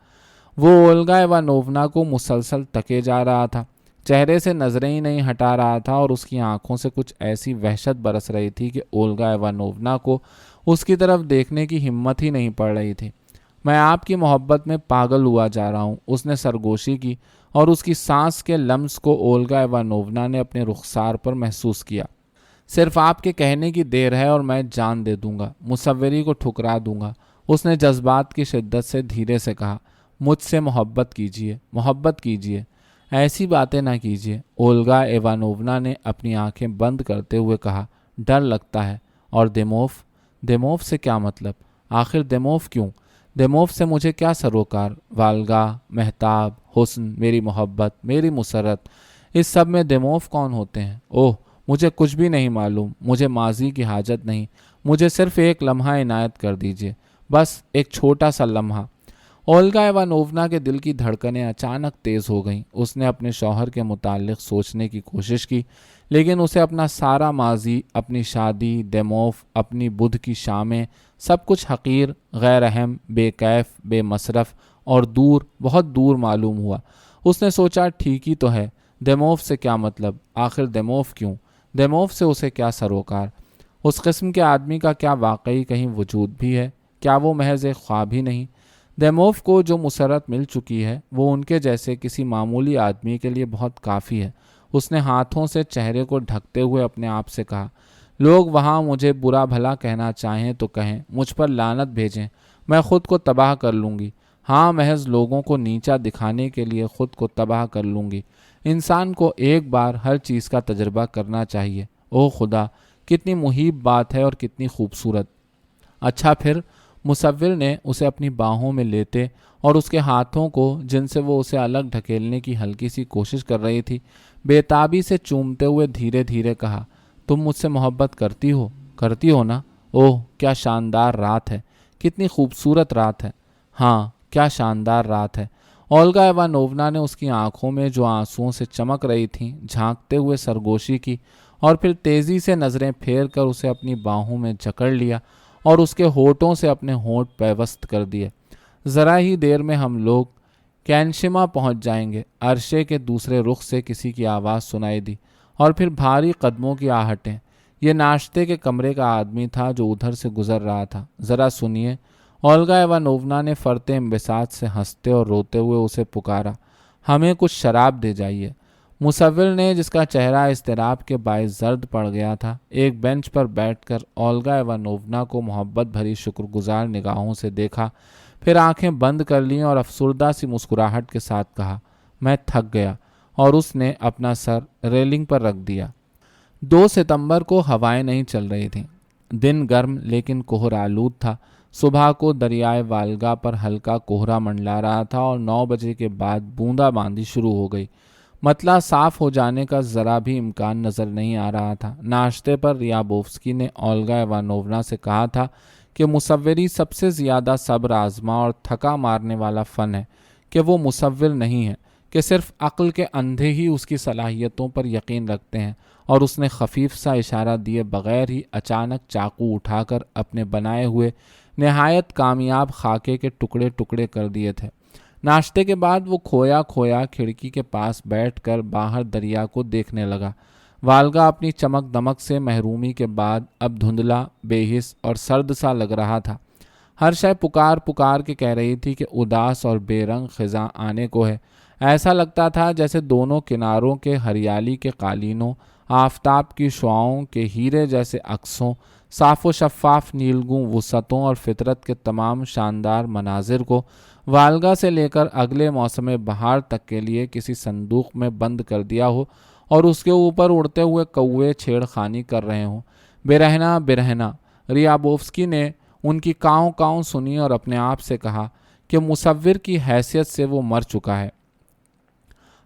وہ اولگا ایوانوونا کو مسلسل تکے جا رہا تھا، چہرے سے نظریں ہی نہیں ہٹا رہا تھا، اور اس کی آنکھوں سے کچھ ایسی وحشت برس رہی تھی کہ اولگا ایوانوونا کو اس کی طرف دیکھنے کی ہمت ہی نہیں پڑ رہی تھی۔ میں آپ کی محبت میں پاگل ہوا جا رہا ہوں، اس نے سرگوشی کی، اور اس کی سانس کے لمس کو اولگا ایوانوونا نے اپنے رخسار پر محسوس کیا۔ صرف آپ کے کہنے کی دیر ہے اور میں جان دے دوں گا، مصوری کو ٹھکرا دوں گا، اس نے جذبات کی شدت سے دھیرے سے کہا۔ مجھ سے محبت کیجیے، محبت کیجیے، ایسی باتیں نہ کیجیے، اولگا ایوانوونا نے اپنی آنکھیں بند کرتے ہوئے کہا۔ ڈر لگتا ہے۔ اور دیموف؟ دیموف سے کیا مطلب؟ آخر دیموف کیوں؟ دیموف سے مجھے کیا سروکار؟ والگا، مہتاب، حسن، میری محبت، میری مسرت، اس سب میں دیموف کون ہوتے ہیں؟ اوہ، مجھے کچھ بھی نہیں معلوم، مجھے ماضی کی حاجت نہیں، مجھے صرف ایک لمحہ عنایت کر دیجیے، بس ایک چھوٹا سا لمحہ۔ اولگا ایوانوونا کے دل کی دھڑکنیں اچانک تیز ہو گئیں۔ اس نے اپنے شوہر کے متعلق سوچنے کی کوشش کی، لیکن اسے اپنا سارا ماضی، اپنی شادی، دیموف، اپنی بدھ کی شامیں، سب کچھ حقیر، غیر اہم، بے کیف، بے مصرف اور دور، بہت دور معلوم ہوا۔ اس نے سوچا ٹھیک ہی تو ہے، دیموف سے کیا مطلب؟ آخر دیموف کیوں؟ دیموف سے اسے کیا سروکار؟ اس قسم کے آدمی کا کیا واقعی کہیں وجود بھی ہے؟ کیا وہ محض ایک خواب ہی نہیں؟ دیموف کو جو مسرت مل چکی ہے وہ ان کے جیسے کسی معمولی آدمی کے لیے بہت کافی ہے۔ اس نے ہاتھوں سے چہرے کو ڈھکتے ہوئے اپنے آپ سے کہا، لوگ وہاں مجھے برا بھلا کہنا چاہیں تو کہیں، مجھ پر لعنت بھیجیں، میں خود کو تباہ کر لوں گی۔ ہاں، محض لوگوں کو نیچا دکھانے کے لیے خود کو تباہ کر لوں گی۔ انسان کو ایک بار ہر چیز کا تجربہ کرنا چاہیے۔ او خدا، کتنی محیب بات ہے اور کتنی خوبصورت۔ اچھا پھر؟ مصور نے اسے اپنی باہوں میں لیتے اور اس کے ہاتھوں کو، جن سے وہ اسے الگ ڈھکیلنے کی ہلکی سی کوشش کر رہی تھی، بے تابی سے چومتے ہوئے دھیرے دھیرے کہا، تم مجھ سے محبت کرتی ہو نا؟ اوہ کیا شاندار رات ہے، کتنی خوبصورت رات ہے۔ ہاں، کیا شاندار رات ہے۔ اولگا ایوانوونا نے اس کی آنکھوں میں جو آنسوؤں سے چمک رہی تھیں جھانکتے ہوئے سرگوشی کی، اور پھر تیزی سے نظریں پھیر کر اسے اپنی باہوں میں جکڑ لیا اور اس کے ہونٹوں سے اپنے ہونٹ پیوست کر دیے۔ ذرا ہی دیر میں ہم لوگ کینشما پہنچ جائیں گے۔ عرشے کے دوسرے رخ سے کسی کی آواز سنائی دی، اور پھر بھاری قدموں کی آہٹیں۔ یہ ناشتے کے کمرے کا آدمی تھا جو ادھر سے گزر رہا تھا۔ ذرا سنیے۔ اولگا ایوانوونا نے فرط انبساط سے ہنستے اور روتے ہوئے اسے پکارا، ہمیں کچھ شراب دے جائیے۔ مصور نے، جس کا چہرہ اضطراب کے باعث زرد پڑ گیا تھا، ایک بینچ پر بیٹھ کر اولگا ایوانوونا کو محبت بھری شکر گزار نگاہوں سے دیکھا، پھر آنکھیں بند کر لیں اور افسردہ سی مسکراہٹ کے ساتھ کہا، میں تھک گیا، اور اس نے اپنا سر ریلنگ پر رکھ دیا۔ 2 ستمبر کو ہوائیں نہیں چل رہی تھیں۔ دن گرم لیکن کوہر آلود تھا۔ صبح کو دریائے والگا پر ہلکا کوہرا منڈلا رہا تھا اور 9 بجے کے بعد بوندا باندی شروع ہو گئی۔ مطلع صاف ہو جانے کا ذرا بھی امکان نظر نہیں آ رہا تھا۔ ناشتے پر ریابوفسکی نے اولگا ایوانوونا سے کہا تھا کہ مصوری سب سے زیادہ صبر آزما اور تھکا مارنے والا فن ہے، کہ وہ مصور نہیں ہے، کہ صرف عقل کے اندھے ہی اس کی صلاحیتوں پر یقین رکھتے ہیں۔ اور اس نے خفیف سا اشارہ دیے بغیر ہی اچانک چاقو اٹھا کر اپنے بنائے ہوئے نہایت کامیاب خاکے کے ٹکڑے ٹکڑے کر دیے تھے۔ ناشتے کے بعد وہ کھویا کھڑکی کے پاس بیٹھ کر باہر دریا کو دیکھنے لگا۔ والگا اپنی چمک دمک سے محرومی کے بعد اب دھندلا، بے حس اور سرد سا لگ رہا تھا۔ ہر شے پکار کے کہہ رہی تھی کہ اداس اور بے رنگ خزاں آنے کو ہے۔ ایسا لگتا تھا جیسے دونوں کناروں کے ہریالی کے قالینوں، آفتاب کی شعاؤں کے ہیرے جیسے عکسوں، صاف و شفاف نیلگوں وسعتوں اور فطرت کے تمام شاندار مناظر کو والگا سے لے کر اگلے موسم بہار تک کے لیے کسی صندوق میں بند کر دیا ہو، اور اس کے اوپر اڑتے ہوئے کوے چھیڑ خانی کر رہے ہوں۔ برہنہ ریابوفسکی نے ان کی کاؤں سنی اور اپنے آپ سے کہا کہ مصور کی حیثیت سے وہ مر چکا ہے،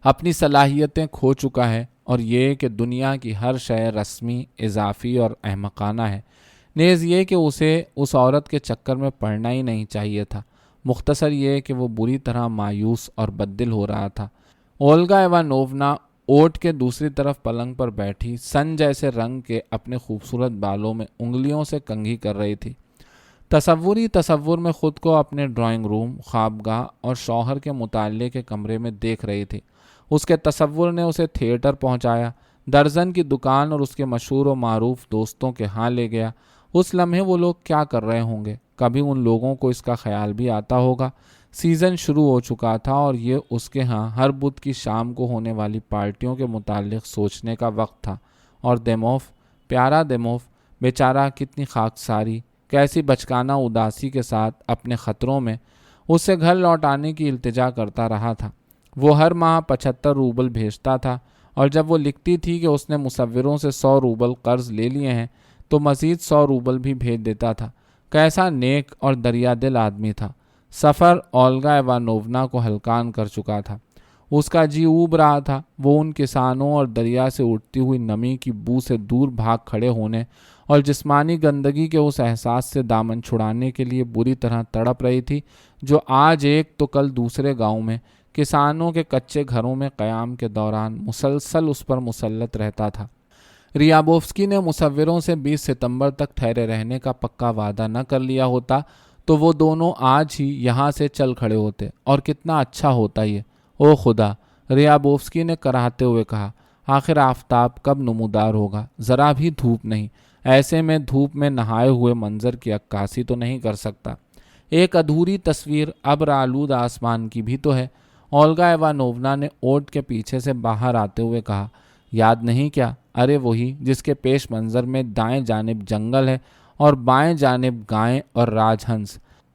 اپنی صلاحیتیں کھو چکا ہے، اور یہ کہ دنیا کی ہر شے رسمی، اضافی اور احمقانہ ہے۔ نیز یہ کہ اسے اس عورت کے چکر میں پڑنا ہی نہیں چاہیے تھا۔ مختصر یہ کہ وہ بری طرح مایوس اور بددل ہو رہا تھا۔ اولگا ایوانوونا اوٹ کے دوسری طرف پلنگ پر بیٹھی سن جیسے رنگ کے اپنے خوبصورت بالوں میں انگلیوں سے کنگھی کر رہی تھی۔ تصور میں خود کو اپنے ڈرائنگ روم، خوابگاہ اور شوہر کے مطالعے کے کمرے میں دیکھ رہی تھی۔ اس کے تصور نے اسے تھیٹر پہنچایا، درزن کی دکان اور اس کے مشہور و معروف دوستوں کے ہاں لے گیا۔ اس لمحے وہ لوگ کیا کر رہے ہوں گے؟ کبھی ان لوگوں کو اس کا خیال بھی آتا ہوگا؟ سیزن شروع ہو چکا تھا اور یہ اس کے ہاں ہر بدھ کی شام کو ہونے والی پارٹیوں کے متعلق سوچنے کا وقت تھا۔ اور دیموف، پیارا دیموف، بیچارہ کتنی خاکساری، کیسی بچکانہ اداسی کے ساتھ اپنے خطروں میں اس سے گھر لوٹانے کی التجا کرتا رہا تھا۔ وہ ہر ماہ 75 روبل بھیجتا تھا، اور جب وہ لکھتی تھی کہ اس نے مصوروں سے 100 روبل قرض لے لیے ہیں تو مزید 100 روبل بھی بھیج دیتا تھا۔ کیسا نیک اور دریا دل آدمی تھا۔ سفر اولگا ایوانوونا کو ہلکان کر چکا تھا۔ اس کا جی اوب رہا تھا۔ وہ ان کسانوں اور دریا سے اٹھتی ہوئی نمی کی بو سے دور بھاگ کھڑے ہونے اور جسمانی گندگی کے اس احساس سے دامن چھڑانے کے لیے بری طرح تڑپ رہی تھی جو آج ایک تو کل دوسرے گاؤں میں کسانوں کے کچے گھروں میں قیام کے دوران مسلسل اس پر مسلط رہتا تھا۔ ریابوفسکی نے مصوروں سے 20 ستمبر تک ٹھہرے رہنے کا پکا وعدہ نہ کر لیا ہوتا تو وہ دونوں آج ہی یہاں سے چل کھڑے ہوتے، اور کتنا اچھا ہوتا یہ۔ او خدا، ریابوفسکی نے کراہتے ہوئے کہا، آخر آفتاب کب نمودار ہوگا؟ ذرا بھی دھوپ نہیں۔ ایسے میں دھوپ میں نہائے ہوئے منظر کی عکاسی تو نہیں کر سکتا۔ ایک ادھوری تصویر ابر آلود آسمان کی بھی تو ہے۔ اولگا ایوانوونا نے اوٹ کے پیچھے سے باہر آتے ہوئے کہا، یاد نہیں کیا؟ ارے وہی جس کے پیش منظر میں دائیں جانب جنگل ہے اور بائیں جانب گائیں اور راج ہنس۔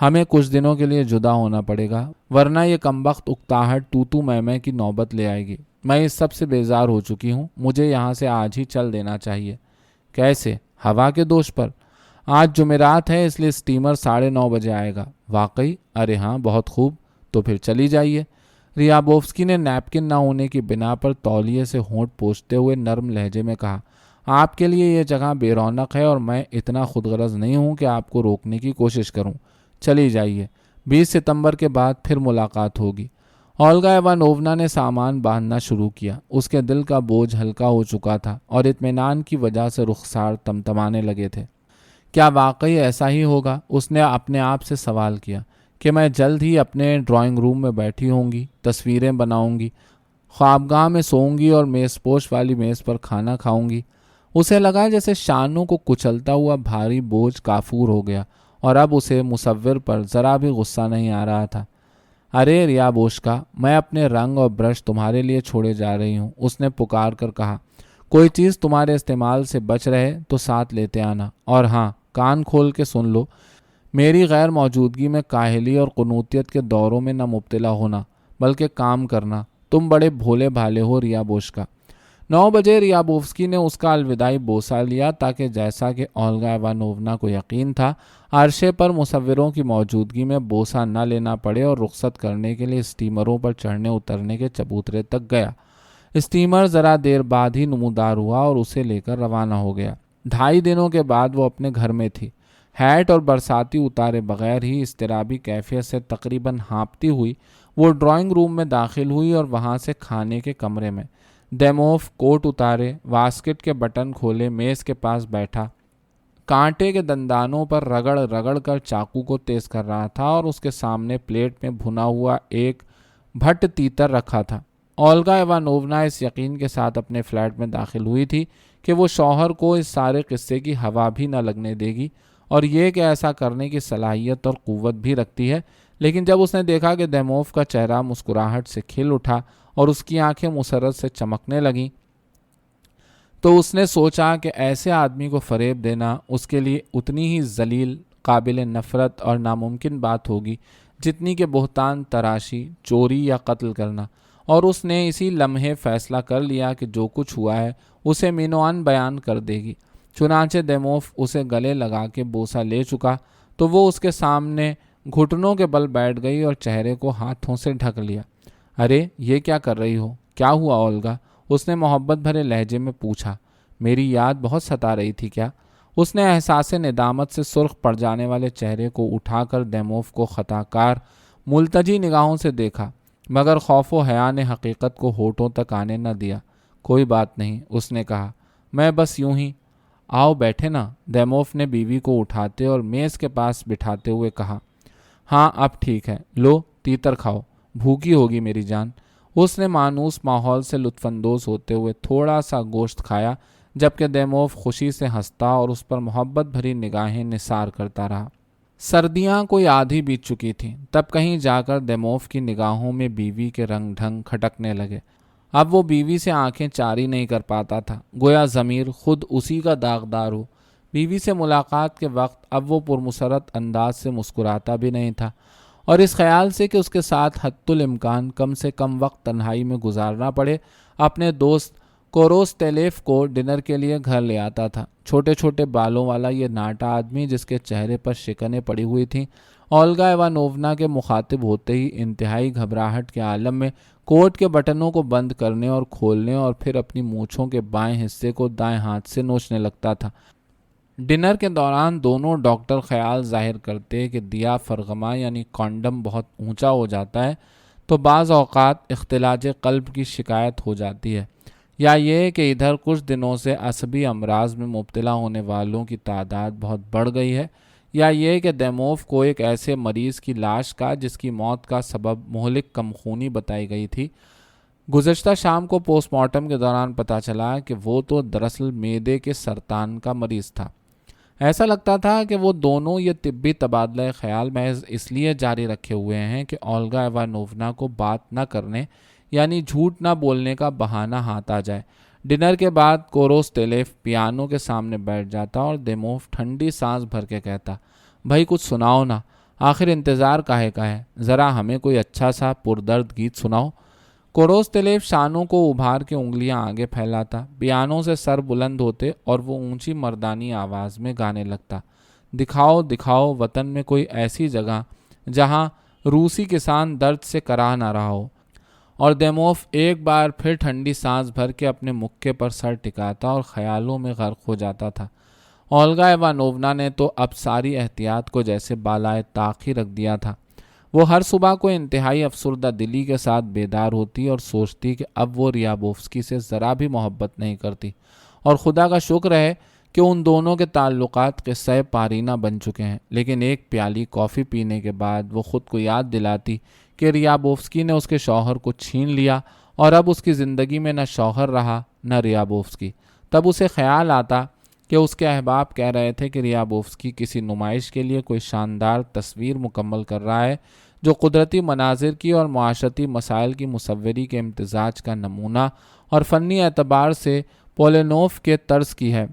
ہمیں کچھ دنوں کے لیے جدا ہونا پڑے گا، ورنہ یہ کمبخت اکتاہٹ تو میں کی نوبت لے آئے گی۔ میں اس سب سے بیزار ہو چکی ہوں، مجھے یہاں سے آج ہی چل دینا چاہیے۔ کیسے؟ ہوا کے دوش پر؟ آج جمعرات ہے، اس لیے سٹیمر 9:30 بجے آئے گا۔ واقعی؟ ارے ہاں، بہت خوب، تو پھر چلی جائیے۔ ریابوفسکی نے نیپکن نہ ہونے کی بنا پر تولیے سے ہونٹ پوچھتے ہوئے نرم لہجے میں کہا، آپ کے لیے یہ جگہ بے رونق ہے اور میں اتنا خود غرض نہیں ہوں کہ آپ کو روکنے کی کوشش کروں۔ چلی جائیے، 20 ستمبر کے بعد پھر ملاقات ہوگی۔ اولگا ایوانوونا نے سامان باندھنا شروع کیا۔ اس کے دل کا بوجھ ہلکا ہو چکا تھا اور اطمینان کی وجہ سے رخسار تمتمانے لگے تھے۔ کیا واقعی ایسا ہی ہوگا؟ اس نے اپنے آپ سے سوال کیا کہ میں جلد ہی اپنے ڈرائنگ روم میں بیٹھی ہوں گی، تصویریں بناؤں گی، خوابگاہ میں سوؤں گی اور میز پوش والی میز پر کھانا کھاؤں گی۔ اسے لگا جیسے شانوں کو کچلتا ہوا بھاری بوجھ کافور ہو گیا اور اب اسے مصور پر ذرا بھی غصہ نہیں آ رہا تھا۔ ارے ریابوشکا، میں اپنے رنگ اور برش تمہارے لیے چھوڑے جا رہی ہوں، اس نے پکار کر کہا۔ کوئی چیز تمہارے استعمال سے بچ رہے تو ساتھ لیتے آنا، اور ہاں، کان کھول کے سن لو، میری غیر موجودگی میں کاہلی اور قنوطیت کے دوروں میں نہ مبتلا ہونا بلکہ کام کرنا۔ تم بڑے بھولے بھالے ہو ریابوشکا۔ 9 بجے ریابوفسکی نے اس کا الوداعی بوسہ لیا تاکہ جیسا کہ اولگا ایوانوونا کو یقین تھا عرصے پر مصوروں کی موجودگی میں بوسہ نہ لینا پڑے، اور رخصت کرنے کے لیے اسٹیمروں پر چڑھنے اترنے کے چبوترے تک گیا۔ اسٹیمر ذرا دیر بعد ہی نمودار ہوا اور اسے لے کر روانہ ہو گیا۔ 2.5 دنوں کے بعد وہ اپنے گھر میں تھی۔ ہیٹ اور برساتی اتارے بغیر ہی اضطرابی کیفیت سے تقریباً ہانپتی ہوئی وہ ڈرائنگ روم میں داخل ہوئی اور وہاں سے کھانے کے کمرے میں۔ دیموف کوٹ اتارے، واسکٹ کے بٹن کھولے، میز کے پاس بیٹھا، کانٹے کے دندانوں پر رگڑ رگڑ کر چاقو کو تیز کر رہا تھا، اور اس کے سامنے پلیٹ میں بھنا ہوا ایک بھٹ تیتر رکھا تھا۔ اولگا ایوانوونا اس یقین کے ساتھ اپنے فلیٹ میں داخل ہوئی تھی کہ وہ شوہر کو اس سارے قصے کی ہوا بھی نہ لگنے دے گی، اور یہ کہ ایسا کرنے کی صلاحیت اور قوت بھی رکھتی ہے۔ لیکن جب اس نے دیکھا کہ دیموف کا چہرہ مسکراہٹ سے کھل اٹھا اور اس کی آنکھیں مسرت سے چمکنے لگیں، تو اس نے سوچا کہ ایسے آدمی کو فریب دینا اس کے لیے اتنی ہی ذلیل، قابل نفرت اور ناممکن بات ہوگی جتنی کہ بہتان تراشی، چوری یا قتل کرنا، اور اس نے اسی لمحے فیصلہ کر لیا کہ جو کچھ ہوا ہے اسے مینوان بیان کر دے گی۔ چنانچہ دیموف اسے گلے لگا کے بوسہ لے چکا تو وہ اس کے سامنے گھٹنوں کے بل بیٹھ گئی اور چہرے کو ہاتھوں سے ڈھک لیا۔ ارے یہ کیا کر رہی ہو؟ کیا ہوا اولگا؟ اس نے محبت بھرے لہجے میں پوچھا۔ میری یاد بہت ستا رہی تھی کیا؟ اس نے احساس ندامت سے سرخ پڑ جانے والے چہرے کو اٹھا کر دیموف کو خطا کار ملتجی نگاہوں سے دیکھا، مگر خوف و حیا نے حقیقت کو ہونٹوں تک آنے نہ دیا۔ کوئی بات نہیں، اس نے کہا، میں بس یوں ہی۔ آؤ بیٹھے نا، دیموف نے بیوی کو اٹھاتے اور میز کے پاس بٹھاتے ہوئے کہا۔ ہاں اب ٹھیک ہے، لو تیتر کھاؤ، بھوکی ہوگی میری جان۔ اس نے مانوس ماحول سے لطف اندوز ہوتے ہوئے تھوڑا سا گوشت کھایا، جبکہ دیموف خوشی سے ہنستا اور اس پر محبت بھری نگاہیں نثار کرتا رہا۔ سردیاں کوئی آدھی بیت چکی تھیں، تب کہیں جا کر دیموف کی نگاہوں میں بیوی کے رنگ ڈھنگ کھٹکنے لگے۔ اب وہ بیوی سے آنکھیں چاری نہیں کر پاتا تھا، گویا ضمیر خود اسی کا داغدار ہو۔ بیوی سے ملاقات کے وقت اب وہ پرمسرت انداز سے مسکراتا بھی نہیں تھا، اور اس خیال سے کہ اس کے ساتھ حتی الامکان کم سے کم وقت تنہائی میں گزارنا پڑے، اپنے دوست کوروستیلیف کو ڈنر کے لیے گھر لے آتا تھا۔ چھوٹے چھوٹے بالوں والا یہ ناٹا آدمی، جس کے چہرے پر شکنیں پڑی ہوئی تھیں، اولگا ایوانوونا کے مخاطب ہوتے ہی انتہائی گھبراہٹ کے عالم میں کوٹ کے بٹنوں کو بند کرنے اور کھولنے اور پھر اپنی مونچھوں کے بائیں حصے کو دائیں ہاتھ سے نوچنے لگتا تھا۔ ڈنر کے دوران دونوں ڈاکٹر خیال ظاہر کرتے کہ دیا فرغما یعنی کانڈم بہت اونچا ہو جاتا ہے تو بعض اوقات اختلاج قلب کی شکایت ہو جاتی ہے، یا یہ کہ ادھر کچھ دنوں سے عصبی امراض میں مبتلا ہونے والوں کی تعداد بہت بڑھ گئی ہے، یا یہ کہ دیموف کو ایک ایسے مریض کی لاش کا جس کی موت کا سبب مہلک کمخونی بتائی گئی تھی، گزشتہ شام کو پوسٹ مارٹم کے دوران پتہ چلا کہ وہ تو دراصل معدے کے سرطان کا مریض تھا۔ ایسا لگتا تھا کہ وہ دونوں یہ طبی تبادلہ خیال محض اس لیے جاری رکھے ہوئے ہیں کہ اولگا ایوانوونا کو بات نہ کرنے یعنی جھوٹ نہ بولنے کا بہانہ ہاتھ آ جائے۔ ڈنر کے بعد کوروستیلیف پیانو کے سامنے بیٹھ جاتا اور دیموف ٹھنڈی سانس بھر کے کہتا، بھائی کچھ سناؤ نا، آخر انتظار کاہے کا ہے؟ ذرا ہمیں کوئی اچھا سا پردرد گیت سناؤ۔ کوروستیلیف شانوں کو ابھار کے انگلیاں آگے پھیلاتا، پیانو سے سر بلند ہوتے اور وہ اونچی مردانی آواز میں گانے لگتا، دکھاؤ دکھاؤ وطن میں کوئی ایسی جگہ جہاں روسی کسان درد سے کراہ نہ رہا ہو۔ اور دیموف ایک بار پھر ٹھنڈی سانس بھر کے اپنے مکے پر سر ٹکاتا اور خیالوں میں غرق ہو جاتا تھا۔ اولگا ایوانوونا نے تو اب ساری احتیاط کو جیسے بالائے طاق ہی رکھ دیا تھا۔ وہ ہر صبح کو انتہائی افسردہ دلی کے ساتھ بیدار ہوتی اور سوچتی کہ اب وہ ریابوفسکی سے ذرا بھی محبت نہیں کرتی، اور خدا کا شکر ہے کہ ان دونوں کے تعلقات قصہ پارینہ بن چکے ہیں۔ لیکن ایک پیالی کافی پینے کے بعد وہ خود کو یاد دلاتی کہ ریابوفسکی نے اس کے شوہر کو چھین لیا اور اب اس کی زندگی میں نہ شوہر رہا نہ ریابوفسکی۔ تب اسے خیال آتا کہ اس کے احباب کہہ رہے تھے کہ ریابوفسکی کسی نمائش کے لیے کوئی شاندار تصویر مکمل کر رہا ہے جو قدرتی مناظر کی اور معاشرتی مسائل کی مصوری کے امتزاج کا نمونہ اور فنی اعتبار سے پولینوف کے طرز کی ہے،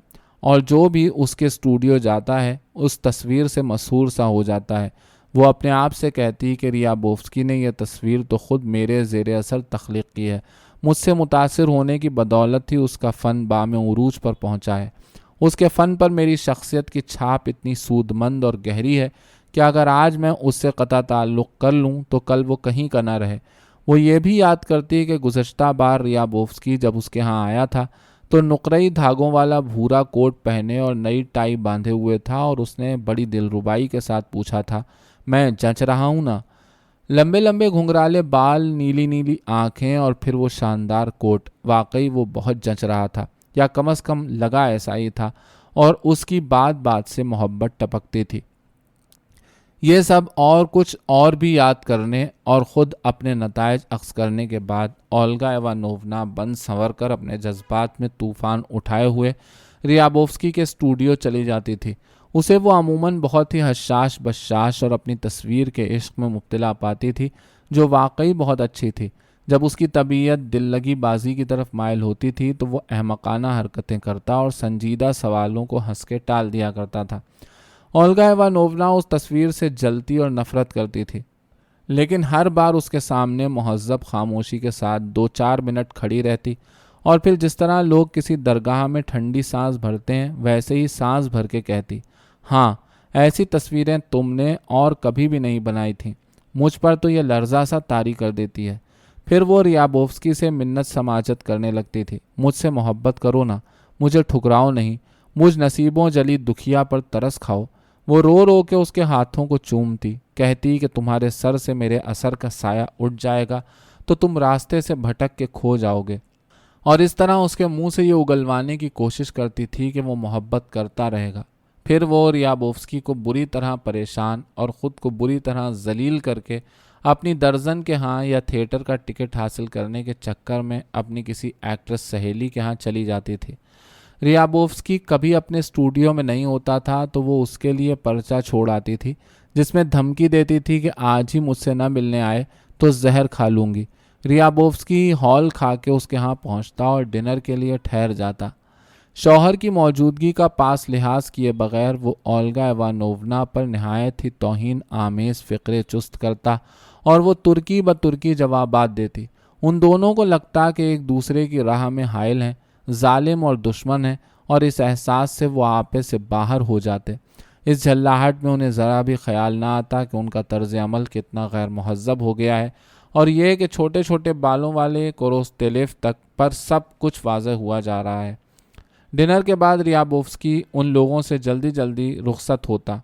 اور جو بھی اس کے اسٹوڈیو جاتا ہے اس تصویر سے مسحور سا ہو جاتا ہے۔ وہ اپنے آپ سے کہتی کہ ریابوفسکی نے یہ تصویر تو خود میرے زیر اثر تخلیق کی ہے، مجھ سے متاثر ہونے کی بدولت ہی اس کا فن بام عروج پر پہنچا ہے۔ اس کے فن پر میری شخصیت کی چھاپ اتنی سود مند اور گہری ہے کہ اگر آج میں اس سے قطع تعلق کر لوں تو کل وہ کہیں کا نہ رہے۔ وہ یہ بھی یاد کرتی کہ گزشتہ بار ریابوفسکی جب اس کے ہاں آیا تھا تو نقرئی دھاگوں والا بھورا کوٹ پہنے اور نئی ٹائی باندھے ہوئے تھا، اور اس نے بڑی دلربائی کے ساتھ پوچھا تھا، میں جچ رہا ہوں نا؟ لمبے لمبے گھنگرالے بال، نیلی نیلی آنکھیں اور پھر وہ شاندار کوٹ، واقعی وہ بہت جچ رہا تھا، یا کم از کم لگا ایسا ہی تھا، اور اس کی بات بات سے محبت ٹپکتی تھی۔ یہ سب اور کچھ اور بھی یاد کرنے اور خود اپنے نتائج اخذ کرنے کے بعد اولگا ایوانوونا بن سنور کر اپنے جذبات میں طوفان اٹھائے ہوئے ریابوفسکی کے اسٹوڈیو چلی جاتی تھی۔ اسے وہ عموماً بہت ہی حشاش بشاش اور اپنی تصویر کے عشق میں مبتلا پاتی تھی، جو واقعی بہت اچھی تھی۔ جب اس کی طبیعت دل لگی بازی کی طرف مائل ہوتی تھی تو وہ احمقانہ حرکتیں کرتا اور سنجیدہ سوالوں کو ہنس کے ٹال دیا کرتا تھا۔ اولگا ایوانوونا اس تصویر سے جلتی اور نفرت کرتی تھی، لیکن ہر بار اس کے سامنے مہذب خاموشی کے ساتھ 2-4 منٹ کھڑی رہتی، اور پھر جس طرح لوگ کسی درگاہ میں ٹھنڈی سانس بھرتے ہیں ویسے ہی سانس بھر کے کہتی، ہاں ایسی تصویریں تم نے اور کبھی بھی نہیں بنائی تھیں، مجھ پر تو یہ لرزہ سا طاری کر دیتی ہے۔ پھر وہ ریابوفسکی سے منت سماجت کرنے لگتی تھی، مجھ سے محبت کرو نا، مجھے ٹھکراؤ نہیں، مجھ نصیبوں جلی دکھیا پر ترس کھاؤ۔ وہ رو رو کے اس کے ہاتھوں کو چومتی، کہتی کہ تمہارے سر سے میرے اثر کا سایہ اٹھ جائے گا تو تم راستے سے بھٹک کے کھو جاؤ گے، اور اس طرح اس کے منہ سے یہ اگلوانے کی کوشش کرتی تھی کہ وہ محبت کرتا رہے گا۔ پھر وہ ریابوفسکی کو بری طرح پریشان اور خود کو بری طرح ذلیل کر کے اپنی درزن کے ہاں یا تھیٹر کا ٹکٹ حاصل کرنے کے چکر میں اپنی کسی ایکٹریس سہیلی کے ہاں چلی جاتی تھی۔ ریابوفسکی کبھی اپنے اسٹوڈیو میں نہیں ہوتا تھا تو وہ اس کے لیے پرچہ چھوڑ آتی تھی، جس میں دھمکی دیتی تھی کہ آج ہی مجھ سے نہ ملنے آئے تو زہر کھا لوں گی۔ ریابوفسکی ہال کھا کے اس کے ہاں پہنچتا اور ڈنر کے لیے ٹھہر جاتا۔ شوہر کی موجودگی کا پاس لحاظ کیے بغیر وہ اولگا ایوانوونا پر نہایت ہی توہین آمیز فقرے چست کرتا اور وہ ترکی بترکی جوابات دیتی۔ ان دونوں کو لگتا کہ ایک دوسرے کی راہ میں حائل ہیں، ظالم اور دشمن ہیں، اور اس احساس سے وہ آپے سے باہر ہو جاتے۔ اس جھلاہٹ میں انہیں ذرا بھی خیال نہ آتا کہ ان کا طرز عمل کتنا غیر مہذب ہو گیا ہے، اور یہ کہ چھوٹے چھوٹے بالوں والے کوروستیلیف تک پر سب کچھ واضح ہوا جا رہا ہے۔ ڈنر کے بعد ریابوفسکی ان لوگوں سے جلدی جلدی رخصت ہوتا۔